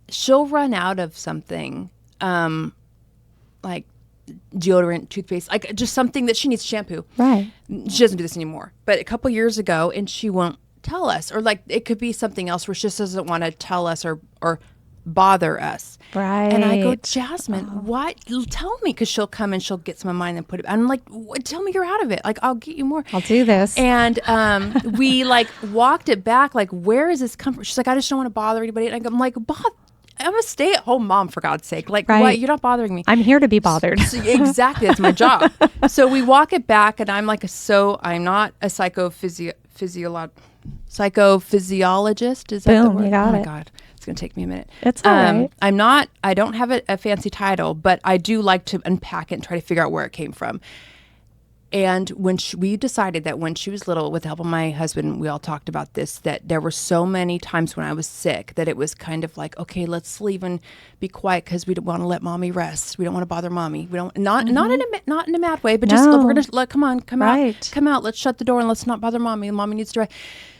she'll run out of something, like deodorant, toothpaste, like just something that she needs, shampoo. Right. She doesn't do this anymore. But a couple years ago, and she won't tell us, or like it could be something else where she just doesn't want to tell us or bother us. Right. And I go, Jasmine, what? Tell me, because she'll come and she'll get some of mine and put it. I'm like, tell me you're out of it. Like, I'll get you more. I'll do this. And we like walked it back. Like, where is this comfort? She's like, I just don't want to bother anybody. And I'm like, I'm a stay-at-home mom, for God's sake. Like, what? You're not bothering me. I'm here to be bothered. So, exactly. That's my job. So we walk it back, and I'm like, I'm not a psychophysiologist. Is that the word? You got it. Oh my God. It's going to take me a minute. It's all right. I don't have a fancy title, but I do like to unpack it and try to figure out where it came from. And when we decided that when she was little, with the help of my husband, we all talked about this, that there were so many times when I was sick that it was kind of like, okay, let's leave and be quiet because we don't want to let mommy rest. We don't want to bother mommy. We don't, not in a mad way, but just we're going to come out. Let's shut the door and let's not bother mommy. Mommy needs to rest.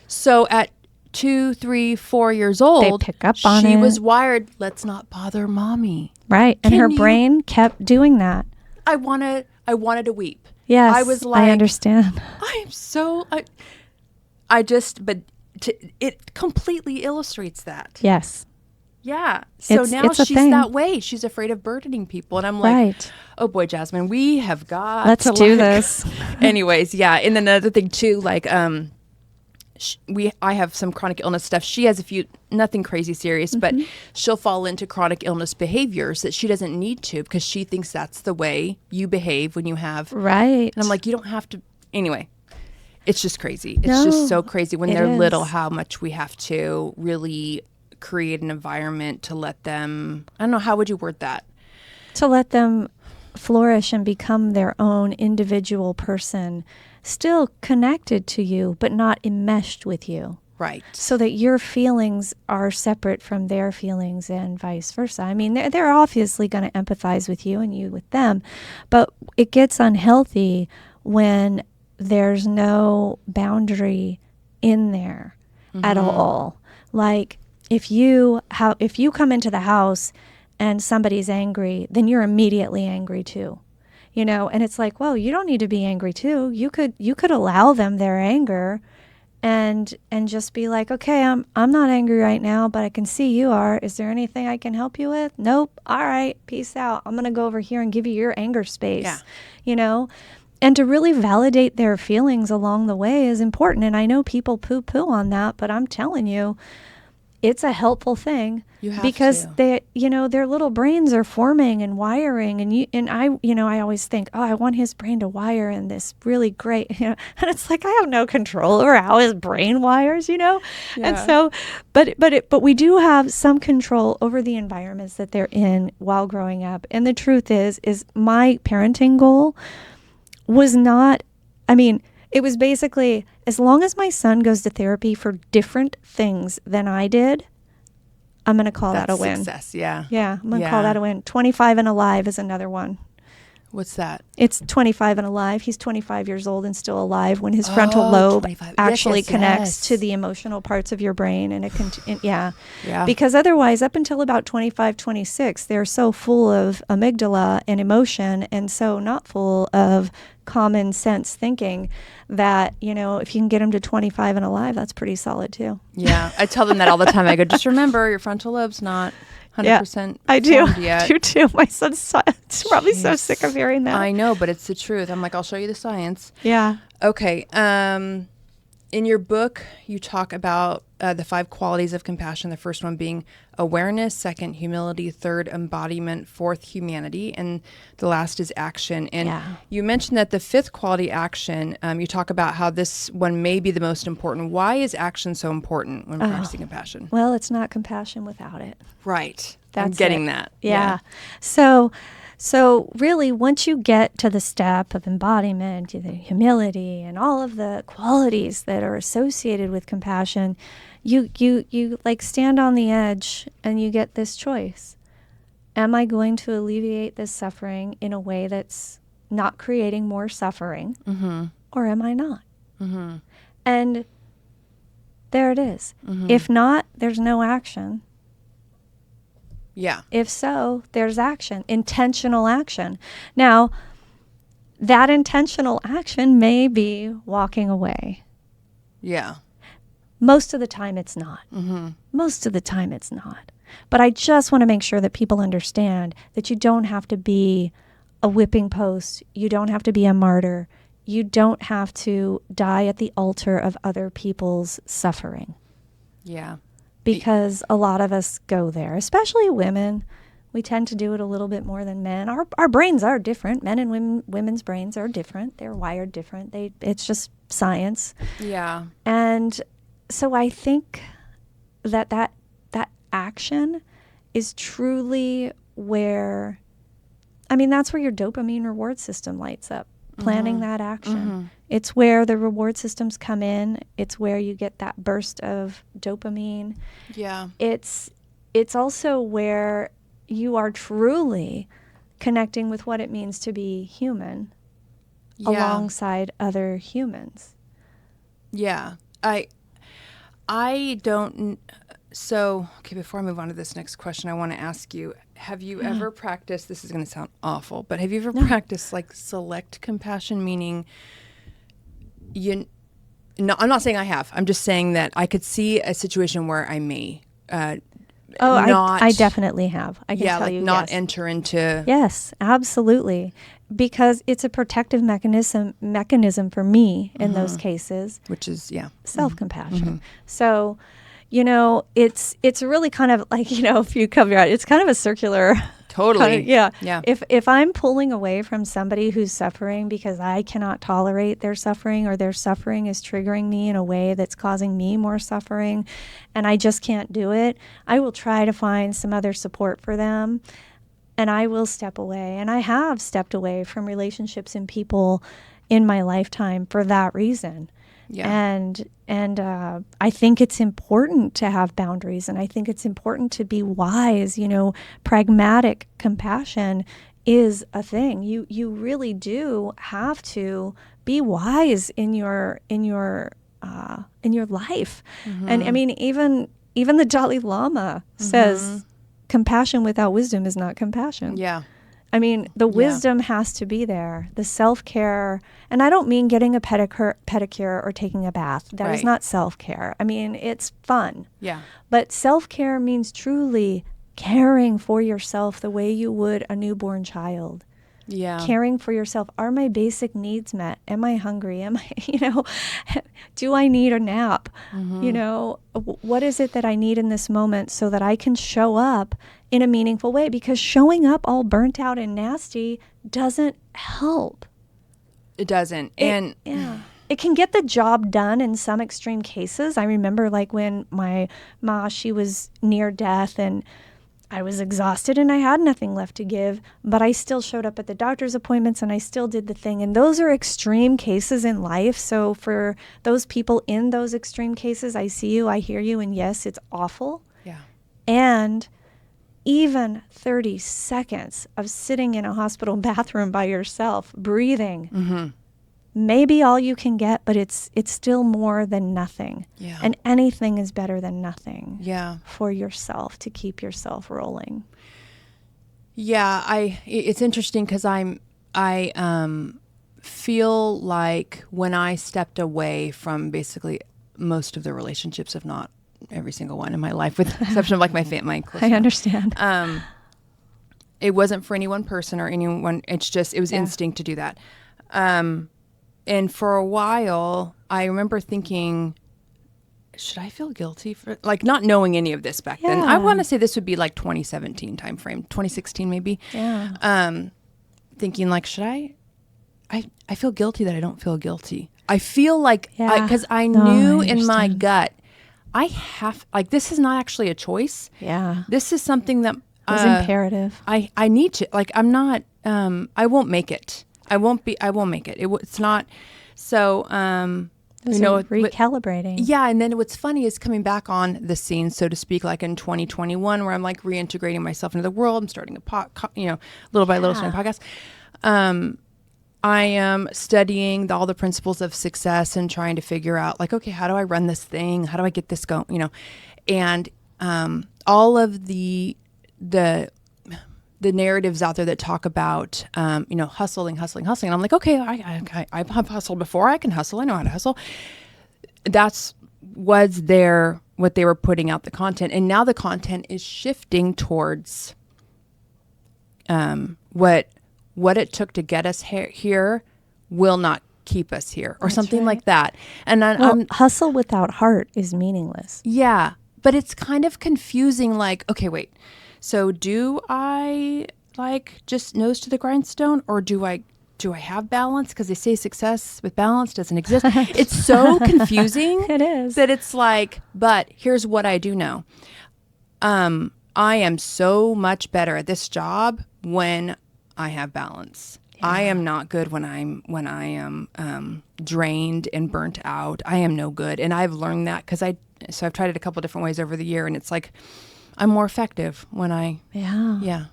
So at 2, 3, 4 years old, they pick up on she it. was wired, let's not bother mommy. Right. And her brain kept doing that. I wanted to weep. Yes, I was like, I understand. It completely illustrates that. Yes. Yeah. So now she's that way. She's afraid of burdening people. And I'm like, oh boy, Jasmine, we have got Let's do this. Anyways, yeah. And then another thing too, like, I have some chronic illness stuff. She has a few, nothing crazy serious, but she'll fall into chronic illness behaviors that she doesn't need to, because she thinks that's the way you behave when you have. Right. And I'm like, you don't have to. Anyway, it's just crazy. It's just so crazy when they're little, how much we have to really create an environment to let them, I don't know, how would you word that? To let them flourish and become their own individual person, still connected to you, but not enmeshed with you. Right. So that your feelings are separate from their feelings and vice versa. I mean, they're obviously going to empathize with you and you with them, but it gets unhealthy when there's no boundary in there at all. Like if you come into the house and somebody's angry, then you're immediately angry too. You know, and it's like, well, you don't need to be angry too. You could allow them their anger and just be like, okay, I'm not angry right now, but I can see you are. Is there anything I can help you with? Nope. All right. Peace out. I'm going to go over here and give you your anger space. Yeah. You know, and to really validate their feelings along the way is important. And I know people poo-poo on that, but I'm telling you, it's a helpful thing. Because they, their little brains are forming and wiring, and I always think, oh, I want his brain to wire in this really great, and it's like I have no control over how his brain wires, and so, but we do have some control over the environments that they're in while growing up. And the truth is my parenting goal was not, I mean, It was basically, as long as my son goes to therapy for different things than I did, I'm going to call that a win. Success, yeah. Yeah, I'm going to call that a win. 25 and alive is another one. What's that? It's 25 and alive. He's 25 years old and still alive when his frontal lobe 25. actually Yes. connects to the emotional parts of your brain. And Yeah. Because otherwise, up until about 25, 26, they're so full of amygdala and emotion and so not full of common sense thinking that, if you can get them to 25 and alive, that's pretty solid too. Yeah. I tell them that all the time. I go, just remember, your frontal lobe's not 100% I do. formed yet. I do too. My son's probably so sick of hearing that. I know, but it's the truth. I'm like, I'll show you the science. Yeah. Okay. In your book, you talk about the 5 qualities of compassion. The first one being awareness, second, humility, third, embodiment, fourth, humanity, and the last is action. And you mentioned that the 5th quality, action, you talk about how this one may be the most important. Why is action so important when practicing compassion? Well, it's not compassion without it. Right. That's I'm getting that. Yeah. So really, once you get to the step of embodiment, to the humility, and all of the qualities that are associated with compassion, you like stand on the edge and you get this choice. Am I going to alleviate this suffering in a way that's not creating more suffering, or am I not? Mm-hmm. And there it is. Mm-hmm. If not, there's no action. Yeah. If so, there's action, intentional action. Now, that intentional action may be walking away. Yeah. Most of the time it's not. Mm-hmm. Most of the time it's not. But I just want to make sure that people understand that you don't have to be a whipping post. You don't have to be a martyr. You don't have to die at the altar of other people's suffering. Yeah. Because a lot of us go there, especially women. We tend to do it a little bit more than men. Our brains are different. Men and women's brains are different. They're wired different. It's just science. Yeah. And so I think that action is truly where, that's where your dopamine reward system lights up. Planning that action. Mm-hmm. It's where the reward systems come in. It's where you get that burst of dopamine. Yeah. It's also where you are truly connecting with what it means to be human alongside other humans. Yeah. I don't. So, okay, before I move on to this next question, I want to ask you, have you ever practiced, this is going to sound awful, but have you ever practiced like select compassion, meaning I'm not saying I have. I'm just saying that I could see a situation where I may I definitely have. I can tell you, not enter into. Yes, absolutely. Because it's a protective mechanism for me in those cases. Which is, self-compassion. Mm-hmm. So, it's really kind of like, if you cover it, it's kind of a circular. Totally. Yeah. If I'm pulling away from somebody who's suffering because I cannot tolerate their suffering, or their suffering is triggering me in a way that's causing me more suffering, and I just can't do it, I will try to find some other support for them, and I will step away. And I have stepped away from relationships and people in my lifetime for that reason. Yeah. And I think it's important to have boundaries, and I think it's important to be wise. Pragmatic compassion is a thing. You really do have to be wise in your life. Mm-hmm. And even the Dalai Lama says compassion without wisdom is not compassion. Yeah. The wisdom has to be there, the self-care. And I don't mean getting a pedicure or taking a bath. That is not self-care. It's fun. Yeah. But self-care means truly caring for yourself the way you would a newborn child. Yeah. Caring for yourself. Are my basic needs met? Am I hungry? Am I, do I need a nap? Mm-hmm. What is it that I need in this moment so that I can show up in a meaningful way? Because showing up all burnt out and nasty doesn't help. It doesn't. It can get the job done in some extreme cases. I remember like when my ma, she was near death, and I was exhausted and I had nothing left to give, but I still showed up at the doctor's appointments and I still did the thing. And those are extreme cases in life. So for those people in those extreme cases, I see you, I hear you, and yes, it's awful. Yeah. And even 30 seconds of sitting in a hospital bathroom by yourself, breathing, maybe all you can get, but it's still more than nothing. Yeah. And anything is better than nothing. Yeah. For yourself, to keep yourself rolling. Yeah, it's interesting because I feel like when I stepped away from basically most of the relationships, if not every single one in my life, with the exception of like my close I understand. It wasn't for any one person or anyone. It's just, it was instinct to do that. And for a while, I remember thinking, should I feel guilty for, like, not knowing any of this back then? I want to say this would be like 2017 timeframe, 2016 maybe. Yeah. Thinking like, should I feel guilty that I don't feel guilty. I feel like, because I knew in my gut, I have, like, this is not actually a choice. Yeah. This is something that was imperative. I need to, like, I'm not, I won't make it. I won't make it. It's not. So, recalibrating. Yeah. And then what's funny is coming back on the scene, so to speak, like in 2021, where I'm like reintegrating myself into the world. I'm starting little by little starting a podcast. I am studying all the principles of success and trying to figure out, like, okay, how do I run this thing? How do I get this going? And all of the narratives out there that talk about, hustling. And I'm like, okay, I've hustled before. I can hustle. I know how to hustle. What they were putting out the content. And now the content is shifting towards what it took to get us here will not keep us here, or something like that. And hustle without heart is meaningless. Yeah. But it's kind of confusing. Like, okay, wait. So do I like just nose to the grindstone, or do I have balance? Because they say success with balance doesn't exist. It's so confusing. It is. That it's like, but here's what I do know. I am so much better at this job when I have balance. Yeah. I am not good when I am drained and burnt out. I am no good. And I've learned that because I've tried it a couple different ways over the year, and it's like, I'm more effective when yeah.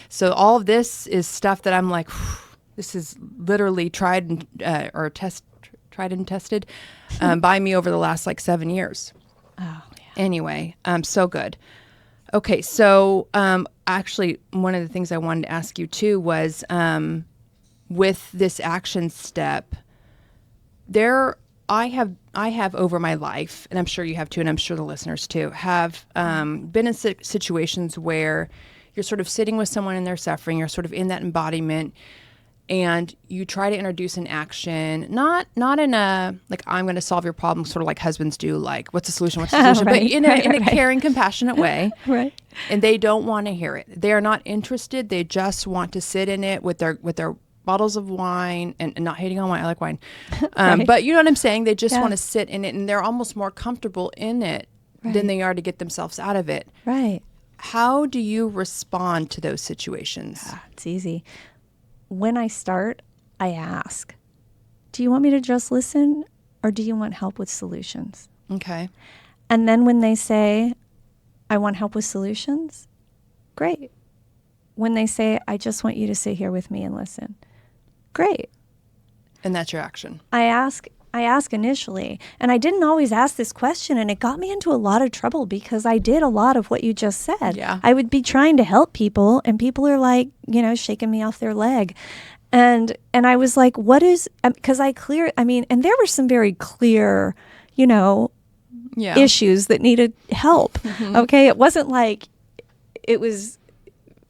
So all of this is stuff that I'm like, this is literally tried and tested by me over the last like 7 years. Oh, yeah. Anyway, so good. Okay, so actually, one of the things I wanted to ask you too was with this action step, I have over my life, and I'm sure you have too, and I'm sure the listeners too, have been in situations where you're sort of sitting with someone in their suffering, you're sort of in that embodiment, and you try to introduce an action, not in a, like, I'm going to solve your problem, sort of like husbands do, like, what's the solution, right, but in a caring, compassionate way. Right. And they don't want to hear it. They are not interested. They just want to sit in it with their bottles of wine, and not hating on wine. I like wine. Right. But you know what I'm saying? They just want to sit in it, and they're almost more comfortable in it than they are to get themselves out of it. Right. How do you respond to those situations? It's easy. When I start, I ask, do you want me to just listen, or do you want help with solutions? Okay. And then when they say, I want help with solutions, great. When they say, I just want you to sit here with me and listen, great. And that's your action. I ask initially, and I didn't always ask this question, and it got me into a lot of trouble because I did a lot of what you just said. Yeah. I would be trying to help people, and people are like, shaking me off their leg. And I was like, what is, because and there were some very clear, issues that needed help. Mm-hmm. Okay. It wasn't like it was,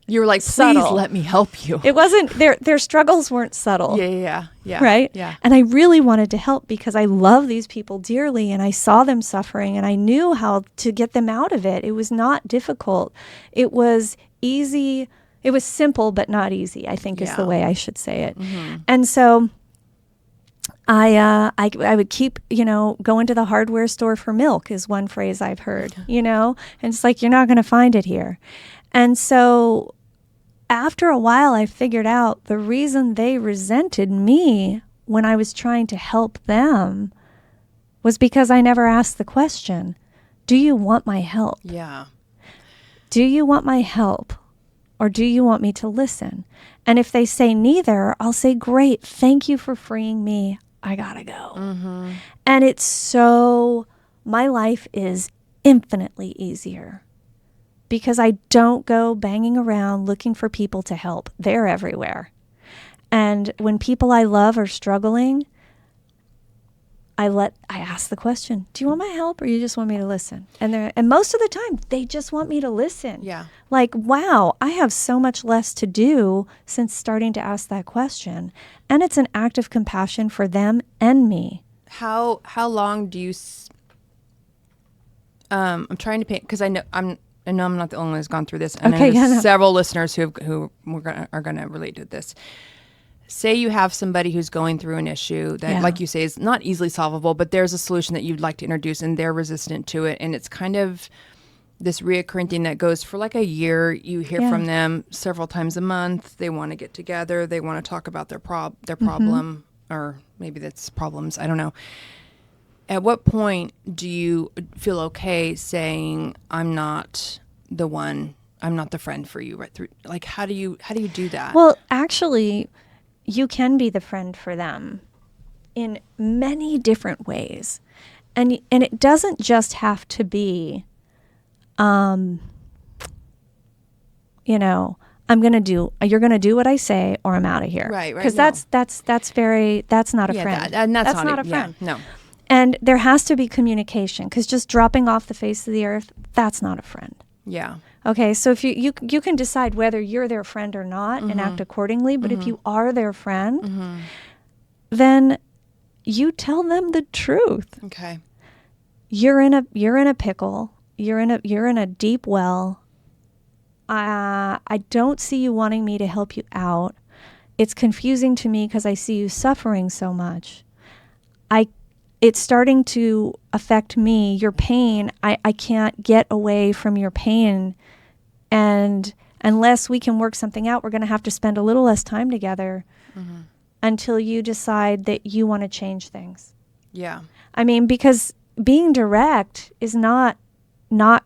you were like, please subtle. Let me help you. It wasn't, their struggles weren't subtle. Yeah. Right? Yeah. And I really wanted to help because I love these people dearly, and I saw them suffering, and I knew how to get them out of it. It was not difficult. It was easy. It was simple, but not easy, I think is the way I should say it. Mm-hmm. And so I would keep, going to the hardware store for milk is one phrase I've heard, and it's like, you're not going to find it here. And so after a while, I figured out the reason they resented me when I was trying to help them was because I never asked the question, do you want my help? Yeah. Do you want my help? Or do you want me to listen? And if they say neither, I'll say, great, thank you for freeing me. I gotta go. Mm-hmm. And my life is infinitely easier because I don't go banging around looking for people to help. They're everywhere. And when people I love are struggling, I ask the question, do you want my help or you just want me to listen? And most of the time, they just want me to listen. Yeah. Like, wow, I have so much less to do since starting to ask that question. And it's an act of compassion for them and me. How long do you I'm trying to paint, because I know I'm not the only one who's gone through this, and Okay, there's several listeners who are going to relate to this. Say you have somebody who's going through an issue that, like you say, is not easily solvable, but there's a solution that you'd like to introduce and they're resistant to it. And it's kind of this reoccurring thing that goes for like a year. You hear from them several times a month. They want to get together. They want to talk about their problem, or maybe that's problems. I don't know. At what point do you feel okay saying, I'm not the friend for you right through? Like, how do you do that? Well, actually, you can be the friend for them in many different ways. And it doesn't just have to be, you're going to do what I say or I'm out of here. Right. Because that's not a friend. That's not a friend. Yeah, no. And there has to be communication, because just dropping off the face of the earth, that's not a friend. Yeah. Okay, so if you can decide whether you're their friend or not and act accordingly, but if you are their friend, then you tell them the truth. Okay. You're in a pickle. You're in a deep well. I don't see you wanting me to help you out. It's confusing to me because I see you suffering so much. It's starting to affect me, your pain. I can't get away from your pain. And unless we can work something out, we're going to have to spend a little less time together until you decide that you want to change things. Yeah. I mean, because being direct is not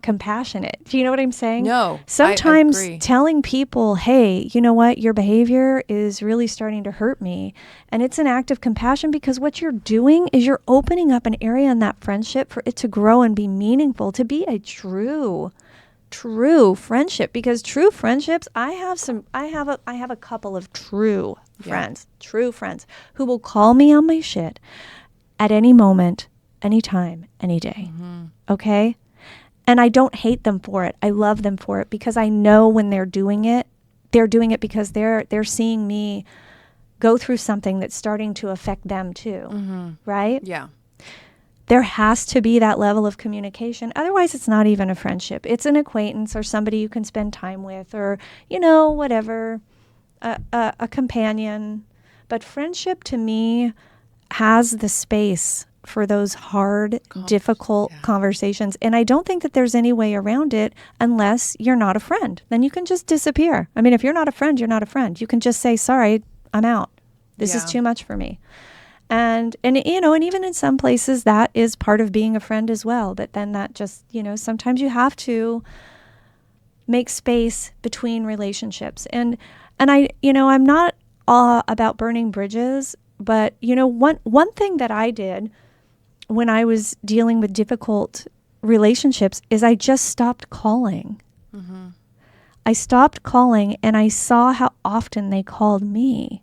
compassionate. Do you know what I'm saying? No. Sometimes I agree. telling people, hey, you know what, your behavior is really starting to hurt me. And it's an act of compassion, because what you're doing is you're opening up an area in that friendship for it to grow and be meaningful, to be a true friendship. Because true friendships, I have a couple of true friends who will call me on my shit at any moment, anytime, any day. Okay? And I don't hate them for it. I love them for it, because I know when they're doing it because they're seeing me go through something that's starting to affect them too. Right? Yeah. There has to be that level of communication. Otherwise, it's not even a friendship. It's an acquaintance or somebody you can spend time with, or, whatever, a companion. But friendship to me has the space for those hard, difficult conversations. And I don't think that there's any way around it unless you're not a friend. Then you can just disappear. I mean, if you're not a friend, you're not a friend. You can just say, sorry, I'm out. This is too much for me. And even in some places that is part of being a friend as well. But then that just, sometimes you have to make space between relationships. And I'm not about burning bridges, but one thing that I did when I was dealing with difficult relationships is I just stopped calling. I stopped calling, and I saw how often they called me.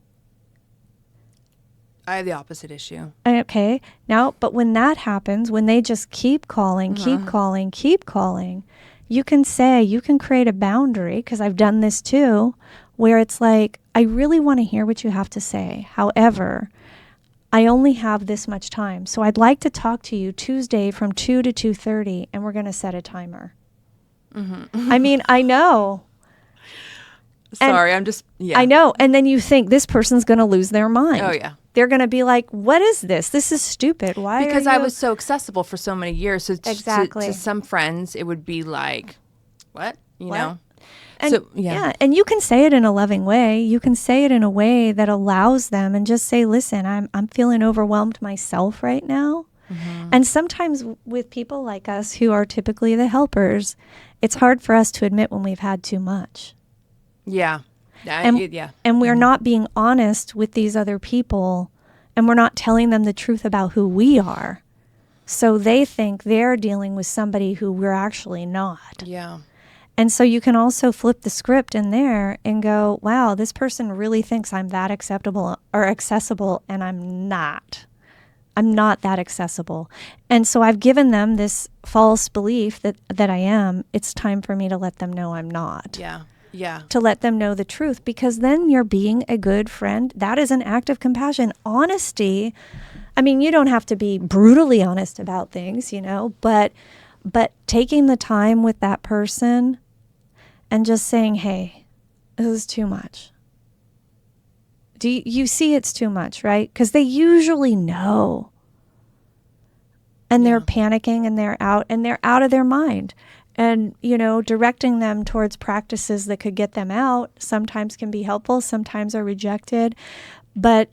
I have the opposite issue. Okay. Now, but when that happens, when they just keep calling, keep calling, you can create a boundary, because I've done this too, where it's like, I really want to hear what you have to say. However, I only have this much time. So I'd like to talk to you Tuesday from 2 to 2:30, and we're going to set a timer. I mean, I know. Sorry, I know. And then you think this person's going to lose their mind. Oh, yeah. they're going to be like, what is this? This is stupid. Why? Because I was so accessible for so many years. So Exactly. to some friends, it would be like, what? You know? And, so, yeah. And you can say it in a loving way. You can say it in a way that allows them and just say, listen, I'm feeling overwhelmed myself right now. Mm-hmm. And sometimes with people like us who are typically the helpers, it's hard for us to admit when we've had too much. Yeah. And we're not being honest with these other people, and we're not telling them the truth about who we are. So they think they're dealing with somebody who we're actually not. Yeah. And so you can also flip the script in there and go, wow, this person really thinks I'm that acceptable or accessible, and I'm not. I'm not that accessible. And so I've given them this false belief that I am. It's time for me to let them know I'm not. Yeah. Yeah. To let them know the truth, because then you're being a good friend. That is an act of compassion. Honesty. I mean, you don't have to be brutally honest about things, but taking the time with that person and just saying, hey, this is too much. Do you see it's too much, right? Because they usually know. And they're panicking and they're out of their mind. And, directing them towards practices that could get them out sometimes can be helpful, sometimes are rejected. But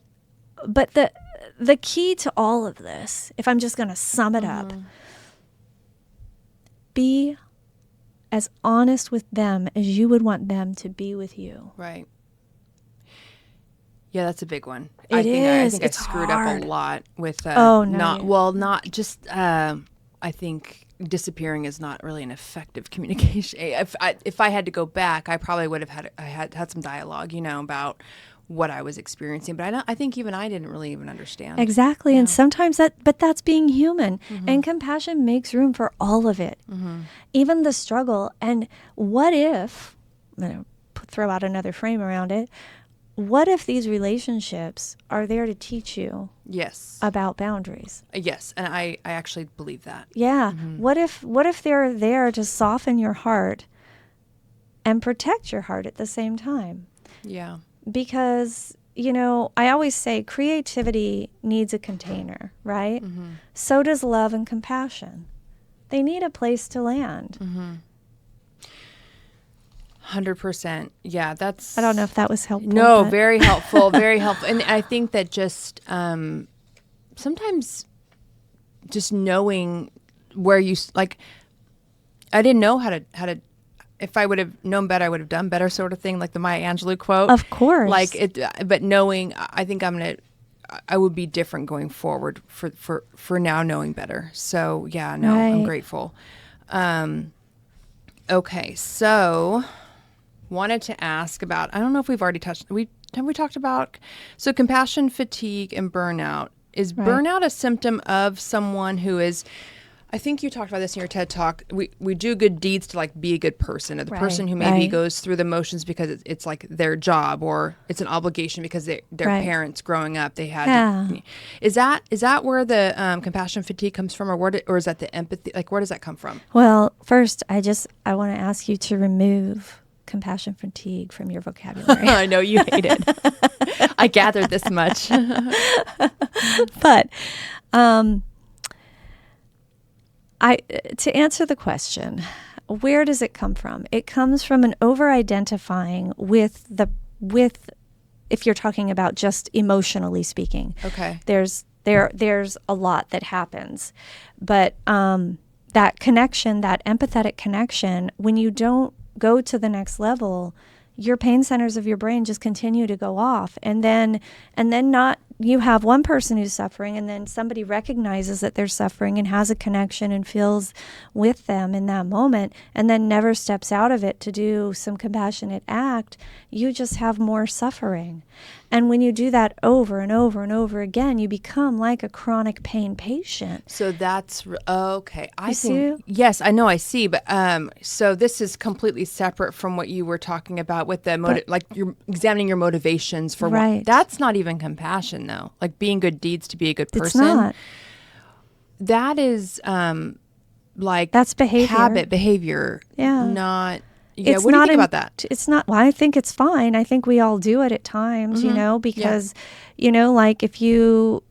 the key to all of this, if I'm just going to sum it up, be as honest with them as you would want them to be with you. Right. Yeah, that's a big one. I think I screwed hard. up a lot with I think disappearing is not really an effective communication. If I had to go back, I probably would have had some dialogue, about what I was experiencing. But I think even I didn't really even understand. Exactly. Yeah. And sometimes that's being human. Mm-hmm. And compassion makes room for all of it, even the struggle. And what if, throw out another frame around it, what if these relationships are there to teach you about boundaries? Yes, and I actually believe that. Yeah. Mm-hmm. What if they're there to soften your heart and protect your heart at the same time? Yeah. Because, I always say creativity needs a container, right? Mm-hmm. So does love and compassion. They need a place to land. Mm-hmm. 100%. Yeah, that's... I don't know if that was helpful. No, very helpful, very helpful. And I think that just sometimes just knowing where you... Like, I didn't know how to... If I would have known better, I would have done better, sort of thing, like the Maya Angelou quote. Of course. But knowing, I think I would be different going forward for now knowing better. So, yeah, no, right. I'm grateful. Okay, so... wanted to ask about, I don't know if we've already have we talked about, so compassion fatigue and burnout. Is burnout a symptom of someone who is, I think you talked about this in your TED Talk, we do good deeds to be a good person, or the person who maybe goes through the motions because it's like their job, or it's an obligation because their parents growing up, they had to, is that where the compassion fatigue comes from, or is that the empathy, where does that come from? Well, first, I want to ask you to remove compassion fatigue from your vocabulary. I know you hate it. I gathered this much. But to answer the question, where does it come from? It comes from an over-identifying with if you're talking about just emotionally speaking. Okay. There's a lot that happens. But that connection, that empathetic connection, when you don't go to the next level, your pain centers of your brain just continue to go off. And then not, you have one person who's suffering, and then somebody recognizes that they're suffering and has a connection and feels with them in that moment, and then never steps out of it to do some compassionate act. You just have more suffering. And when you do that over and over and over again, you become like a chronic pain patient. So that's okay. I see. Yes, I know. I see. But so this is completely separate from what you were talking about with the you're examining your motivations for what. That's not even compassion, though. Like being good deeds to be a good person. It's not. That is that's behavior. Habit behavior. Yeah. Not. Yeah, what do you think about that? It's not, well, I think it's fine. I think we all do it at times, because, like if you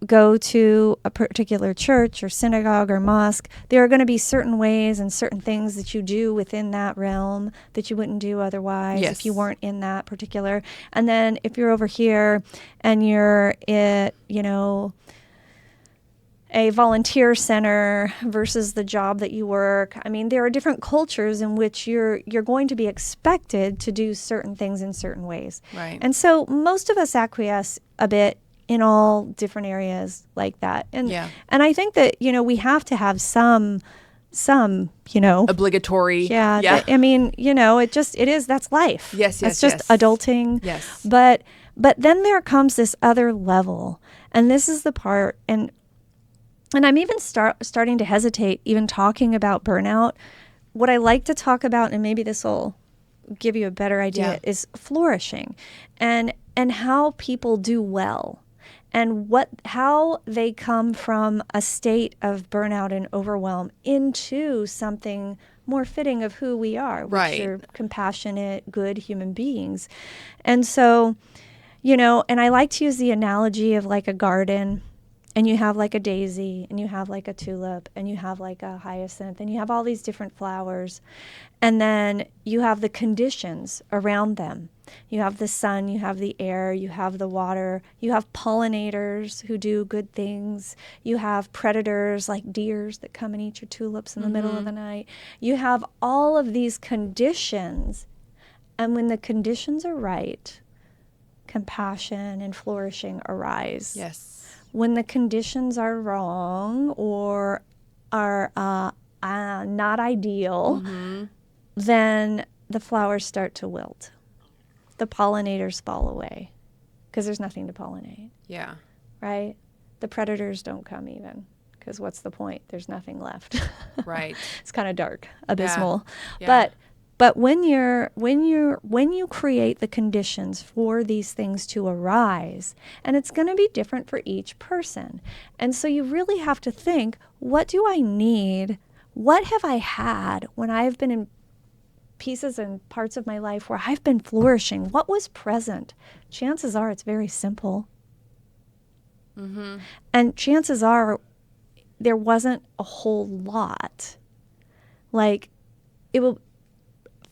go to a particular church or synagogue or mosque, there are going to be certain ways and certain things that you do within that realm that you wouldn't do otherwise if you weren't in that particular. And then if you're over here and you're at, a volunteer center versus the job that you work. I mean, there are different cultures in which you're going to be expected to do certain things in certain ways. Right. And so most of us acquiesce a bit in all different areas like that. And I think that, we have to have some obligatory. Yeah. That's life. Yes. That's just adulting. Yes. But then there comes this other level. And this is the part, and I'm even starting to hesitate even talking about burnout. What I like to talk about, and maybe this will give you a better idea, is flourishing and how people do well, and how they come from a state of burnout and overwhelm into something more fitting of who we are, which are compassionate, good human beings. And so, and I like to use the analogy of like a garden. And you have like a daisy, and you have like a tulip, and you have like a hyacinth, and you have all these different flowers. And then you have the conditions around them. You have the sun, you have the air, you have the water, you have pollinators who do good things. You have predators like deers that come and eat your tulips in the middle of the night. You have all of these conditions. And when the conditions are right, compassion and flourishing arise. Yes. When the conditions are wrong or are not ideal, then the flowers start to wilt. The pollinators fall away because there's nothing to pollinate. Yeah. Right? The predators don't come even because what's the point? There's nothing left. Right. It's kind of dark, abysmal. Yeah. But when you create the conditions for these things to arise, and it's going to be different for each person. And so you really have to think, what do I need? What have I had when I've been in pieces and parts of my life where I've been flourishing? What was present? Chances are it's very simple. And chances are there wasn't a whole lot.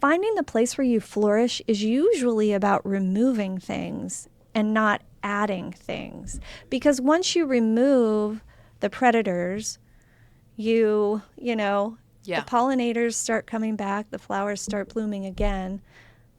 Finding the place where you flourish is usually about removing things and not adding things. Because once you remove the predators, the pollinators start coming back, the flowers start blooming again.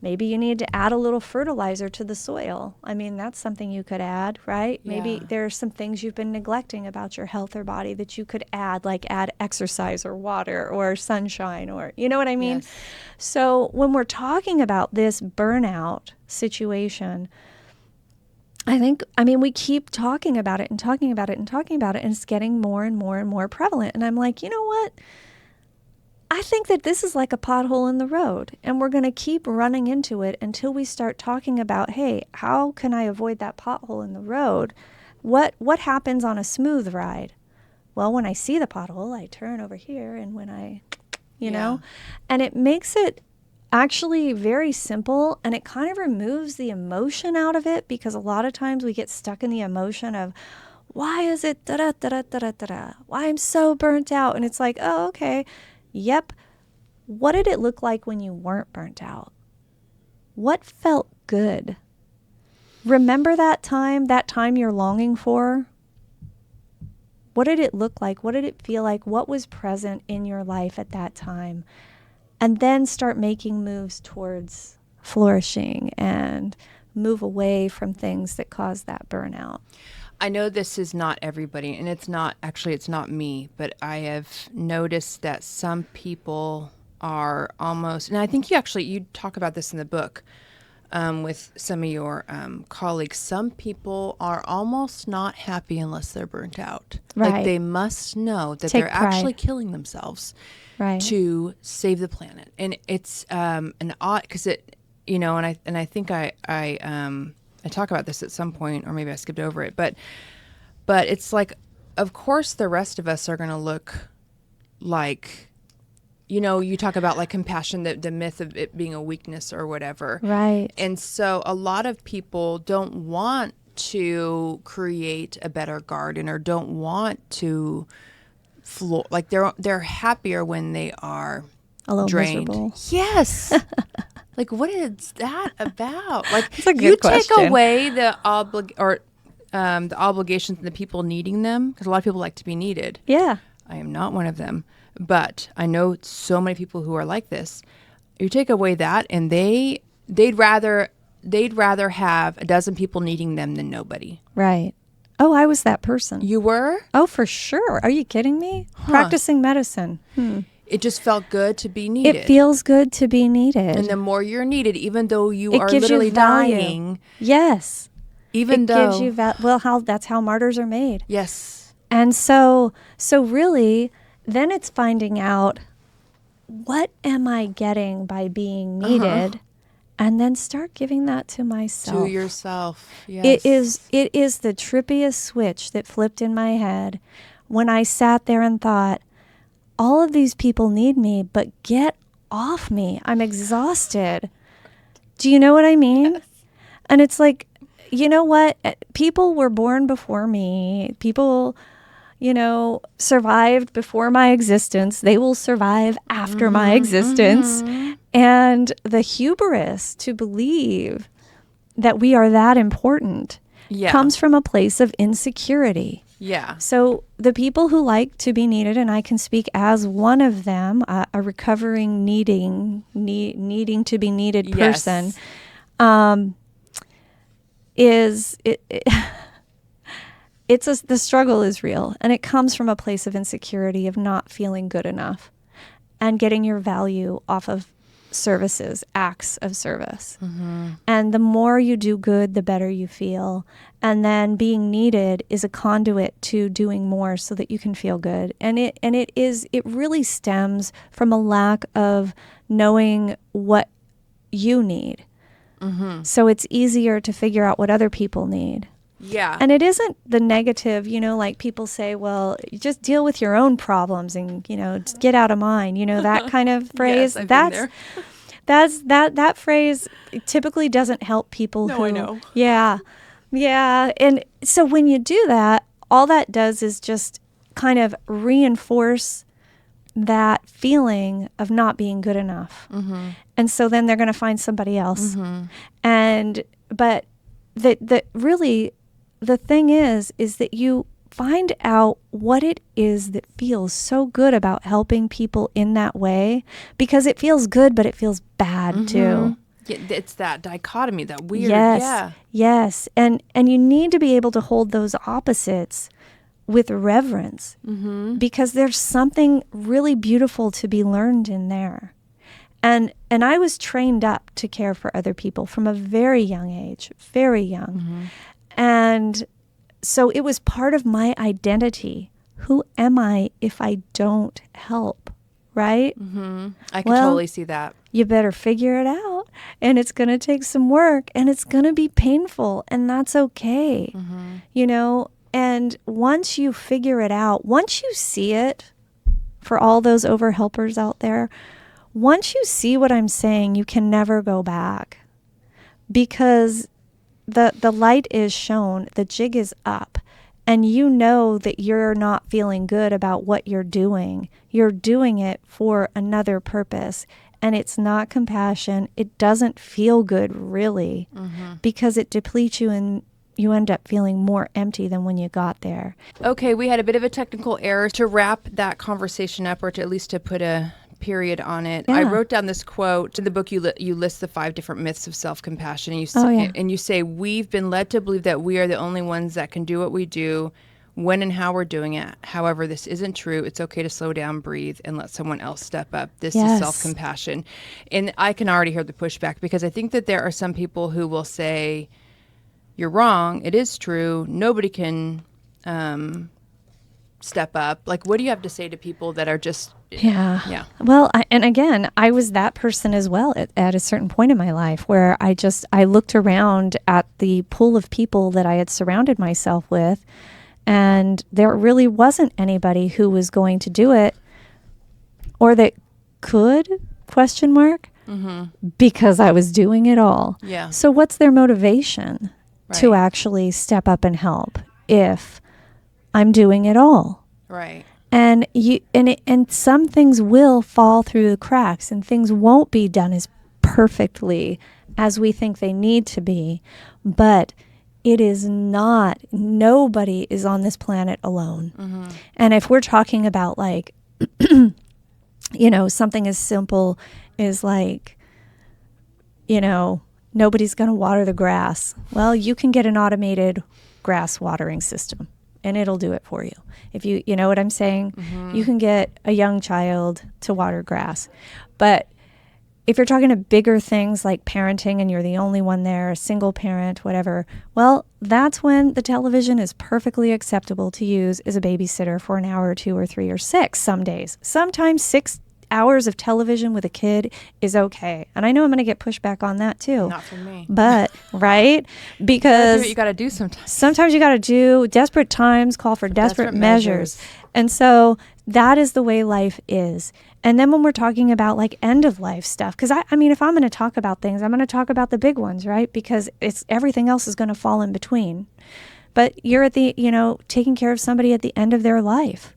Maybe you need to add a little fertilizer to the soil. I mean, that's something you could add, right? Yeah. Maybe there are some things you've been neglecting about your health or body that you could add, like add exercise or water or sunshine, or, you know what I mean? Yes. So when we're talking about this burnout situation, we keep talking about it and talking about it and talking about it, and it's getting more and more and more prevalent. And I'm like, you know what? I think that this is like a pothole in the road, and we're going to keep running into it until we start talking about, hey, how can I avoid that pothole in the road? What happens on a smooth ride? Well, when I see the pothole, I turn over here, and when I, and it makes it actually very simple, and it kind of removes the emotion out of it, because a lot of times we get stuck in the emotion of, why is it da-da-da-da-da-da-da? Why I'm so burnt out? And it's like, oh, okay. Yep. What did it look like when you weren't burnt out? What felt good? Remember that time you're longing for? What did it look like? What did it feel like? What was present in your life at that time? And then start making moves towards flourishing and move away from things that cause that burnout. I know this is not everybody, and it's not me, but I have noticed that some people are almost, and I think you talk about this in the book with some of your colleagues. Some people are almost not happy unless they're burnt out. Right. Like they must know that Take they're pride. actually killing themselves to save the planet. And it's an odd, because it, and I think I talk about this at some point, or maybe I skipped over it, but it's like, of course the rest of us are going to look like you talk about like compassion, the myth of it being a weakness or whatever. Right. And so a lot of people don't want to create a better garden or don't want to like they're happier when they are A little drained. miserable. Yes. Like, what is that about? Like, That's a good you question. take away the obligations and the people needing them, because a lot of people like to be needed. Yeah. I am not one of them, but I know so many people who are like this. You take away that, and they'd rather have a dozen people needing them than nobody. Right. Oh, I was that person. You were? Oh, for sure. Are you kidding me? Practicing medicine. It just felt good to be needed. It feels good to be needed. And the more you're needed, even though you It are gives you literally value. dying. Yes. Even it though gives you that's how martyrs are made. Yes. And so really, then it's finding out, what am I getting by being needed? And then start giving that to myself. To yourself. Yes. It is the trippiest switch that flipped in my head when I sat there and thought, all of these people need me, but get off me. I'm exhausted. Do you know what I mean? Yes. And it's like, you know what? People were born before me. People, survived before my existence. They will survive after my existence. And the hubris to believe that we are that important comes from a place of insecurity. Yeah. So the people who like to be needed, and I can speak as one of them, a recovering needing to be needed person, the struggle is real, and it comes from a place of insecurity, of not feeling good enough and getting your value off of services, acts of service. And the more you do good, the better you feel. And then being needed is a conduit to doing more so that you can feel good. And it really stems from a lack of knowing what you need. So it's easier to figure out what other people need. Yeah. And it isn't the negative, like people say, well, you just deal with your own problems and, just get out of mine, that kind of phrase. Yes, I've been there. That phrase typically doesn't help people who. I know. Yeah. Yeah. And so when you do that, all that does is just kind of reinforce that feeling of not being good enough. And so then they're going to find somebody else. But the thing is that you find out what it is that feels so good about helping people in that way, because it feels good, but it feels bad too. Yeah, it's that dichotomy, that weird. Yes. And you need to be able to hold those opposites with reverence, because there's something really beautiful to be learned in there. And I was trained up to care for other people from a very young age, very young. And so it was part of my identity. Who am I if I don't help? Right? I can totally see that. You better figure it out. And it's going to take some work, and it's going to be painful, and that's okay. And once you figure it out, once you see it, for all those overhelpers out there, once you see what I'm saying, you can never go back, because the light is shown, the jig is up, and you know that you're not feeling good about what you're doing. You're doing it for another purpose, and it's not compassion. It doesn't feel good, really, because it depletes you, and you end up feeling more empty than when you got there. Okay, we had a bit of a technical error. To wrap that conversation up, or to at least to put a period on it, I wrote down this quote. In the book, you list the 5 different myths of self-compassion, and you say, we've been led to believe that we are the only ones that can do what we do, when and how we're doing it. However, this isn't true. It's okay to slow down, breathe, and let someone else step up. This is self-compassion. And I can already hear the pushback, because I think that there are some people who will say, you're wrong, it is true, nobody can step up. Like, what do you have to say to people that are just... Yeah. Well, I was that person as well at a certain point in my life, where I looked around at the pool of people that I had surrounded myself with, and there really wasn't anybody who was going to do it, or that could, question mark, because I was doing it all. Yeah. So what's their motivation to Right. actually step up and help if I'm doing it all? Right. And and some things will fall through the cracks, and things won't be done as perfectly as we think they need to be. But it is not, nobody is on this planet alone. And if we're talking about like, something as simple as like, nobody's going to water the grass. Well, you can get an automated grass watering system and it'll do it for you. If you know what I'm saying, you can get a young child to water grass. But if you're talking to bigger things like parenting and you're the only one there, a single parent, whatever, well, that's when the television is perfectly acceptable to use as a babysitter for an hour or 2 or 3 or 6 some days. Sometimes 6 hours of television with a kid is okay. And I know I'm going to get pushback on that too. Not for me. But, right? You Because got to do sometimes. sometimes you got to do desperate times call for desperate measures. And so that is the way life is. And then when we're talking about like end of life stuff, because I mean, if I'm going to talk about things, I'm going to talk about the big ones, right? Because it's everything else is going to fall in between. But you're at the, taking care of somebody at the end of their life.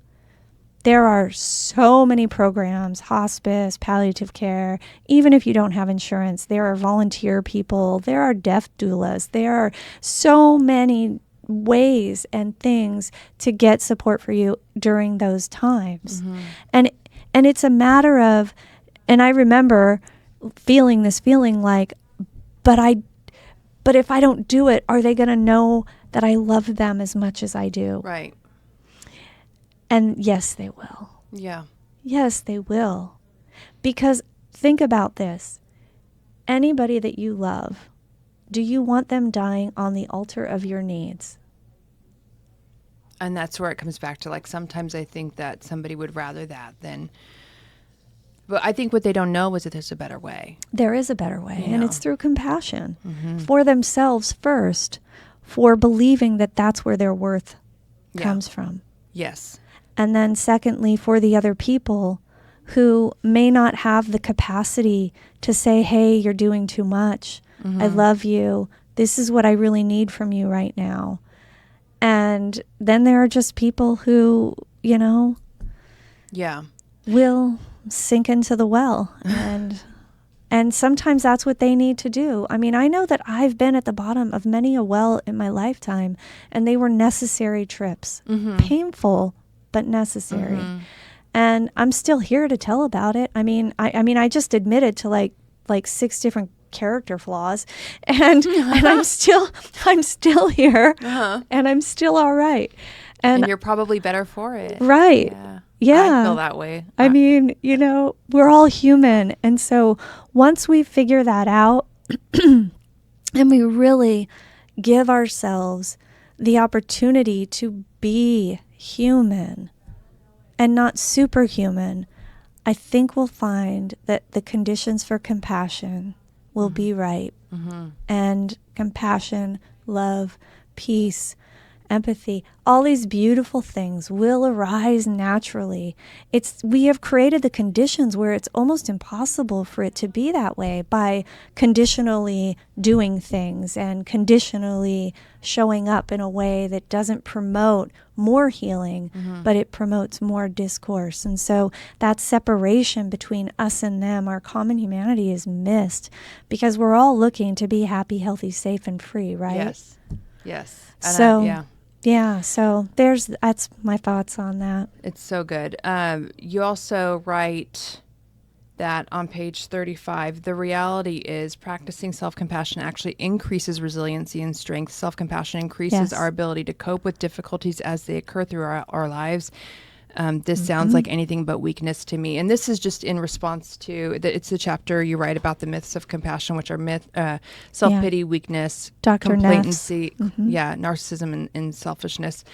There are so many programs, hospice, palliative care. Even if you don't have insurance, there are volunteer people. There are death doulas. There are so many ways and things to get support for you during those times. And it's a matter of, and I remember feeling this feeling like, but if I don't do it, are they going to know that I love them as much as I do? Right. And yes, they will. Yeah. Yes, they will. Because think about this. Anybody that you love, do you want them dying on the altar of your needs? And that's where it comes back to, like, sometimes I think that somebody would rather that than, but I think what they don't know is that there's a better way. There is a better way, and it's through compassion Mm-hmm. for themselves first, for believing that that's where their worth comes from. Yes. And then secondly, for the other people who may not have the capacity to say, hey, you're doing too much. I love you. This is what I really need from you right now. And then there are just people who, Yeah. will sink into the well. And sometimes that's what they need to do. I mean, I know that I've been at the bottom of many a well in my lifetime, and they were necessary trips. Painful, but necessary. And I'm still here to tell about it. I mean, I just admitted to like 6 different character flaws, and I'm still here, and I'm still all right. And you're probably better for it. Right. Yeah. I feel that way. I mean, we're all human. And so once we figure that out and we really give ourselves the opportunity to be human and not superhuman, I think we'll find that the conditions for compassion will be right. And compassion, love, peace, empathy, all these beautiful things will arise naturally. We have created the conditions where it's almost impossible for it to be that way by conditionally doing things and conditionally showing up in a way that doesn't promote more healing, but it promotes more discourse. And so that separation between us and them, our common humanity, is missed because we're all looking to be happy, healthy, safe, and free, right? Yes. And so that's my thoughts on that. It's so good. You also write that on page 35, the reality is practicing self-compassion actually increases resiliency and strength. Self-compassion increases our ability to cope with difficulties as they occur through our lives. This sounds like anything but weakness to me. And this is just in response to, it's the chapter you write about the myths of compassion, which are self-pity, weakness, Dr. complacency, narcissism, and selfishness.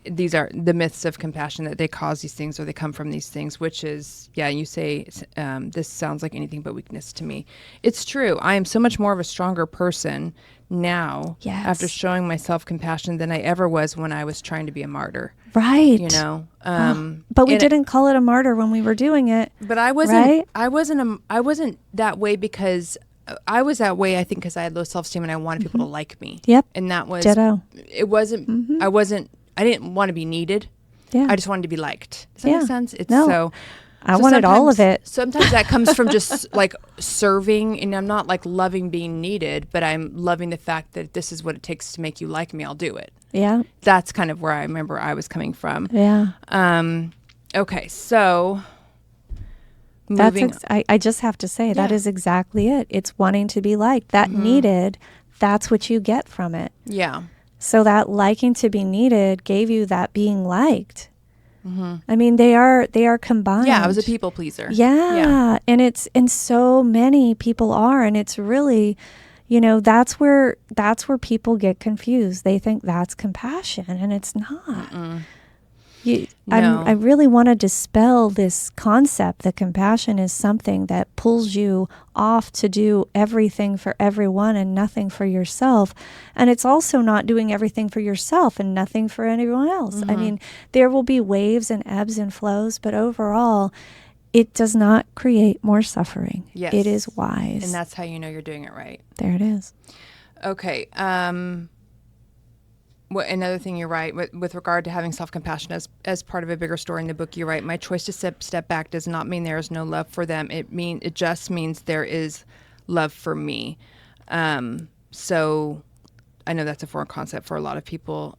these are the myths of compassion, that they cause these things or they come from these things, which is, yeah, you say, this sounds like anything but weakness to me. It's true. I am so much more of a stronger person now after showing myself compassion than I ever was when I was trying to be a martyr. Right. You know, but we didn't call it a martyr when we were doing it. But I wasn't, I wasn't that way because I was that way, I think, because I had low self-esteem and I wanted people to like me. Yep. And that was, ditto. It wasn't, I didn't want to be needed. Yeah. I just wanted to be liked. Does that make sense? It's so I wanted all of it. Sometimes that comes from just like serving, and I'm not like loving being needed, but I'm loving the fact that this is what it takes to make you like me. I'll do it. Yeah. That's kind of where I remember I was coming from. Yeah. Okay. So I just have to say that is exactly it. It's wanting to be liked. That needed, that's what you get from it. Yeah. So that liking to be needed gave you that being liked. I mean, they are combined. Yeah, I was a people pleaser. Yeah. And so many people are, and it's really, that's where people get confused. They think that's compassion, and it's not. I really want to dispel this concept that compassion is something that pulls you off to do everything for everyone and nothing for yourself. And it's also not doing everything for yourself and nothing for anyone else. I mean, there will be waves and ebbs and flows, but overall, it does not create more suffering. Yes. It is wise. And that's how you know you're doing it right. There it is. Okay. Another thing you're right with regard to having self-compassion as part of a bigger story in the book, you're right. My choice to step back does not mean there is no love for them. It just means there is love for me. So I know that's a foreign concept for a lot of people.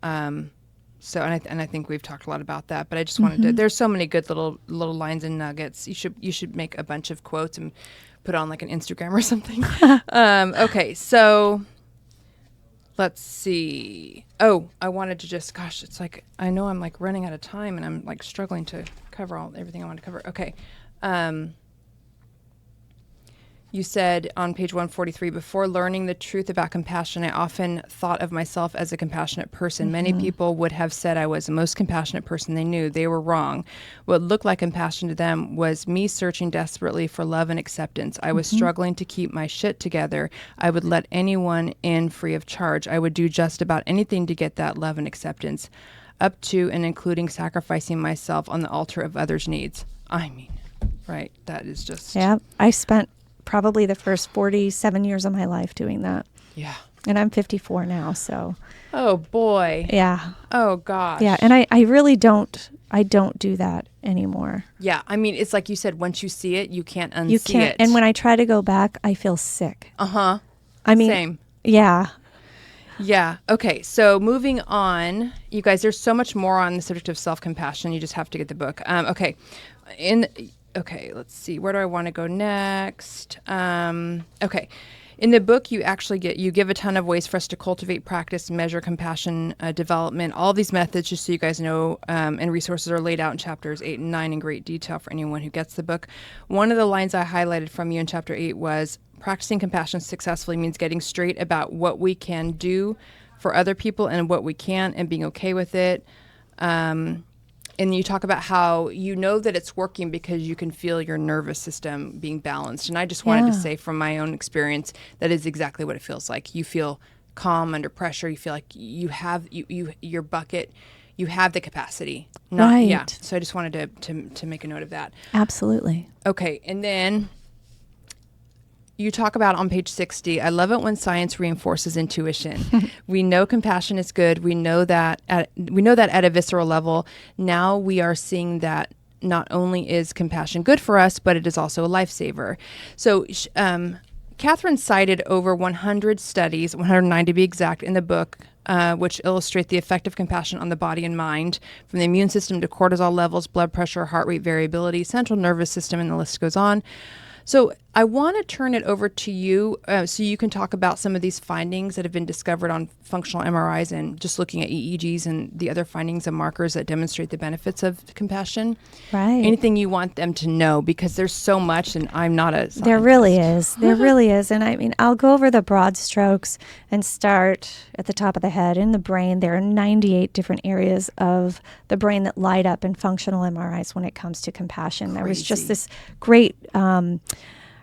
So I think we've talked a lot about that, but I just wanted to. There's so many good little lines and nuggets. You should make a bunch of quotes and put on like an Instagram or something. Okay, so. Let's see. Oh, I wanted to just, gosh, it's like, I know I'm like running out of time and I'm like struggling to cover everything I want to cover. Okay. You said on page 143, before learning the truth about compassion, I often thought of myself as a compassionate person. Many people would have said I was the most compassionate person they knew. They were wrong. What looked like compassion to them was me searching desperately for love and acceptance. I was struggling to keep my shit together. I would let anyone in free of charge. I would do just about anything to get that love and acceptance, up to and including sacrificing myself on the altar of others' needs. I mean, right, that is just... Yeah, I spent probably the first 47 years of my life doing that. Yeah. And I'm 54 now, so. Oh, boy. Yeah. Oh, gosh. Yeah, and I really don't do that anymore. Yeah, I mean, it's like you said, once you see it, you can't unsee it. And when I try to go back, I feel sick. Uh-huh. I mean. Same. Yeah. Yeah. Okay, so moving on. You guys, there's so much more on the subject of self-compassion. You just have to get the book. Okay. Okay, let's see. Where do I want to go next? Okay. In the book, you give a ton of ways for us to cultivate, practice, measure compassion development. All these methods, just so you guys know, and resources are laid out in chapters 8 and 9 in great detail for anyone who gets the book. One of the lines I highlighted from you in chapter 8 was, practicing compassion successfully means getting straight about what we can do for other people and what we can't, and being okay with it. And you talk about how you know that it's working because you can feel your nervous system being balanced. And I just wanted to say from my own experience, that is exactly what it feels like. You feel calm under pressure. You feel like you have your bucket. You have the capacity. Right. Yeah. So I just wanted to make a note of that. Absolutely. Okay. And then you talk about on page 60, I love it when science reinforces intuition. We know compassion is good. We know that at a visceral level. Now we are seeing that not only is compassion good for us, but it is also a lifesaver. So Catherine cited over 100 studies, 109 to be exact, in the book, which illustrate the effect of compassion on the body and mind, from the immune system to cortisol levels, blood pressure, heart rate variability, central nervous system, and the list goes on. So I want to turn it over to you so you can talk about some of these findings that have been discovered on functional MRIs and just looking at EEGs and the other findings and markers that demonstrate the benefits of compassion. Right. Anything you want them to know, because there's so much and I'm not a scientist. There really is. There really is. And I mean, I'll go over the broad strokes and start at the top of the head. In the brain, there are 98 different areas of the brain that light up in functional MRIs when it comes to compassion. There was just this great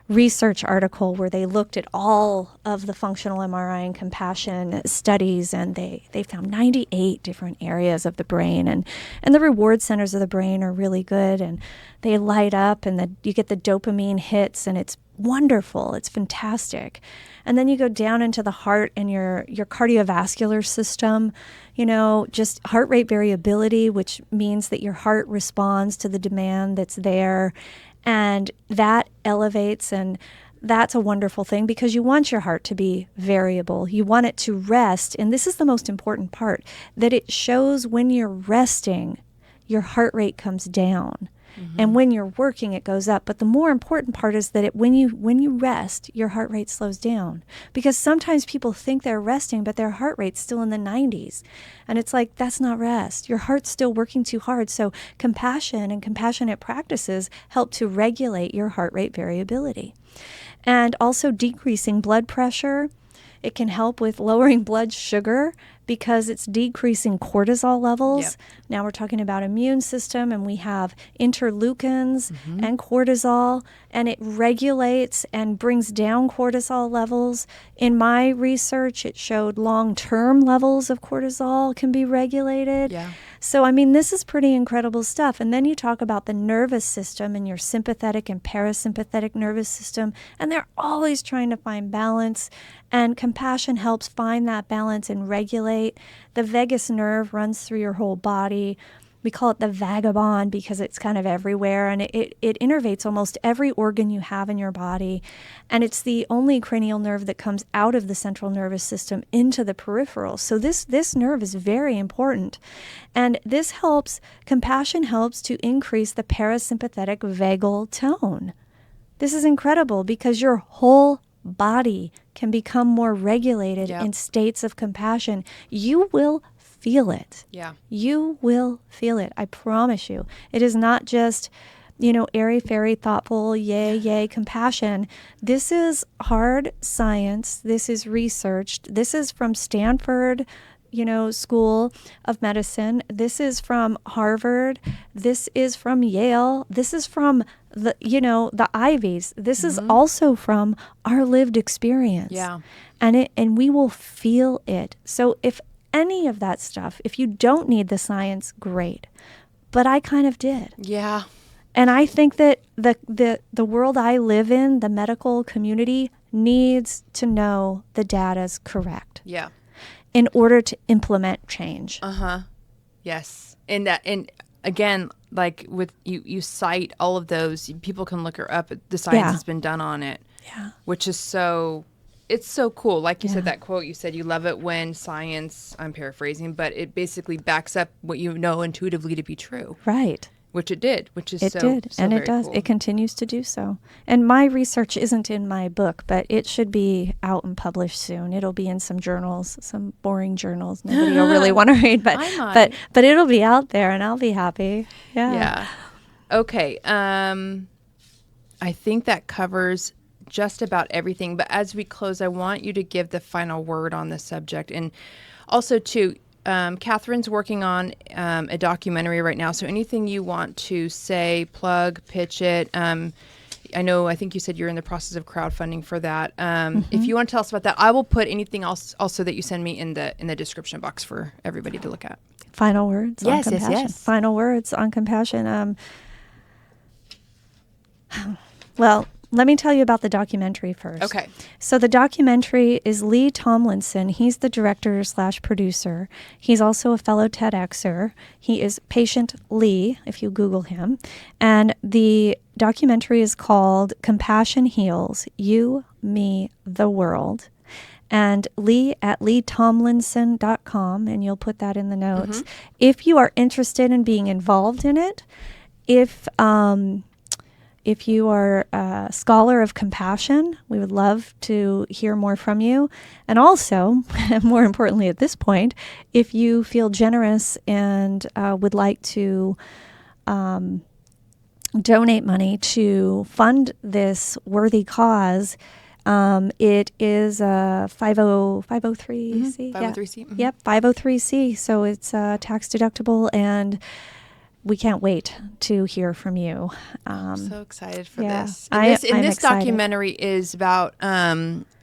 research article where they looked at all of the functional MRI and compassion studies, and they found 98 different areas of the brain, and the reward centers of the brain are really good, and they light up, and you get the dopamine hits, and it's wonderful. It's fantastic. And then you go down into the heart and your cardiovascular system, just heart rate variability, which means that your heart responds to the demand that's there. And that elevates, and that's a wonderful thing because you want your heart to be variable. You want it to rest. And this is the most important part, that it shows when you're resting, your heart rate comes down. Mm-hmm. And when you're working, it goes up. But the more important part is that when you rest, your heart rate slows down. Because sometimes people think they're resting, but their heart rate's still in the 90s. And it's like, that's not rest. Your heart's still working too hard. So compassion and compassionate practices help to regulate your heart rate variability. And also decreasing blood pressure. It can help with lowering blood sugar because it's decreasing cortisol levels. Yep. Now we're talking about immune system, and we have interleukins and cortisol, and it regulates and brings down cortisol levels. In my research, it showed long-term levels of cortisol can be regulated. Yeah. So, I mean, this is pretty incredible stuff. And then you talk about the nervous system and your sympathetic and parasympathetic nervous system, and they're always trying to find balance, and compassion helps find that balance and regulate. The vagus nerve runs through your whole body. We call it the vagabond because it's kind of everywhere, and it innervates almost every organ you have in your body. And it's the only cranial nerve that comes out of the central nervous system into the peripheral. So this nerve is very important. And compassion helps to increase the parasympathetic vagal tone. This is incredible because your whole body can become more regulated in states of compassion. You will feel it. Yeah. You will feel it. I promise you. It is not just, airy-fairy, thoughtful, yay, compassion. This is hard science. This is researched. This is from Stanford, School of Medicine. This is from Harvard. This is from Yale. This is from the Ivies. This is also from our lived experience. Yeah. And we will feel it. So if any of that stuff, if you don't need the science, great. But I kind of did. Yeah. And I think that the world I live in, the medical community, needs to know the data's correct. Yeah. In order to implement change. Yes. And again, like with you cite all of those, people can look her up. The science has been done on it. Yeah. Which is it's so cool. Like you said, that quote, you said you love it when science, I'm paraphrasing, but it basically backs up what you know intuitively to be true. Right. Which it did, which is and it does. Cool. It continues to do so. And my research isn't in my book, but it should be out and published soon. It'll be in some journals, some boring journals nobody will really want to read, but it'll be out there and I'll be happy. Yeah. Yeah. Okay. I think that covers just about everything. But as we close, I want you to give the final word on this subject. And also, too, Catherine's working on a documentary right now. So anything you want to say, plug, pitch it. I think you said you're in the process of crowdfunding for that. If you want to tell us about that, I will put anything else also that you send me in the description box for everybody to look at. Final words on compassion. Yes. Final words on compassion. Well, let me tell you about the documentary first. Okay. So the documentary is Lee Tomlinson. He's the director/producer. He's also a fellow TEDxer. He is Patient Lee, if you Google him. And the documentary is called Compassion Heals, You, Me, the World. And Lee at leetomlinson.com, and you'll put that in the notes. If you are interested in being involved in it, if if you are a scholar of compassion, we would love to hear more from you. And also, more importantly at this point, if you feel generous and would like to donate money to fund this worthy cause, it is a 503c. 503c. Yep, 503c. So it's tax deductible, and we can't wait to hear from you. I'm so excited for yeah, this. I'm This excited. documentary is about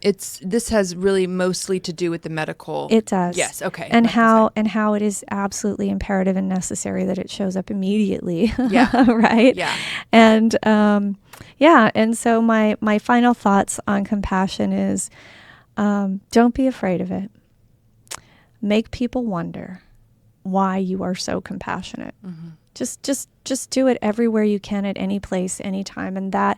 this has really mostly to do with the medical. It does. Yes. Okay. And medical how it is absolutely imperative and necessary that it shows up immediately. Yeah. Right. Yeah. And and so my final thoughts on compassion is, don't be afraid of it. Make people wonder why you are so compassionate. Mm-hmm. Just do it everywhere you can, at any place, anytime. And that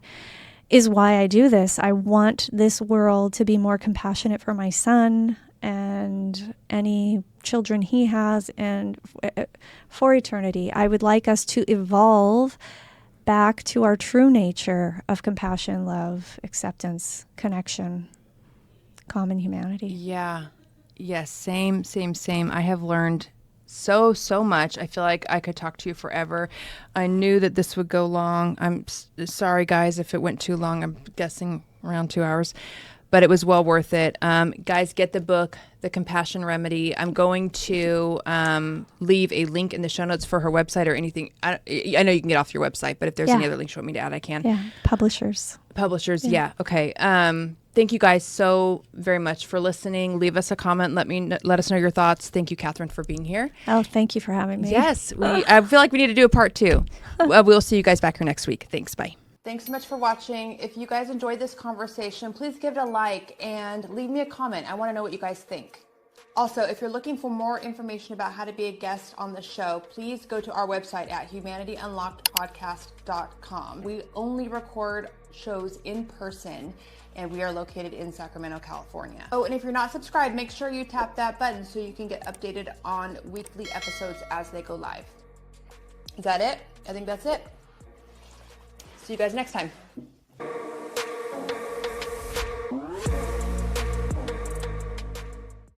is why I do this. I want this world to be more compassionate for my son and any children he has, and for eternity. I would like us to evolve back to our true nature of compassion, love, acceptance, connection, common humanity. Yeah. Yes. Same. I have learned so much. I feel like I could talk to you forever. I knew that this would go long. I'm sorry, guys, if it went too long. I'm guessing around 2 hours, but it was well worth it. Guys, get the book, The Compassion Remedy. I'm going to leave a link in the show notes for her website or anything. I know you can get off your website, but if there's any other links you want me to add, I can. Yeah, publishers. Yeah. Okay. Thank you guys so very much for listening. Leave us a comment. Let us know your thoughts. Thank you, Catherine, for being here. Oh, thank you for having me. Yes, I feel like we need to do a part 2. We'll see you guys back here next week. Thanks. Bye. Thanks so much for watching. If you guys enjoyed this conversation, please give it a like and leave me a comment. I want to know what you guys think. Also, if you're looking for more information about how to be a guest on the show, please go to our website at humanityunlockedpodcast.com. We only record shows in person, and we are located in Sacramento, California. Oh, and if you're not subscribed, make sure you tap that button so you can get updated on weekly episodes as they go live. Is that it? I think that's it. See you guys next time.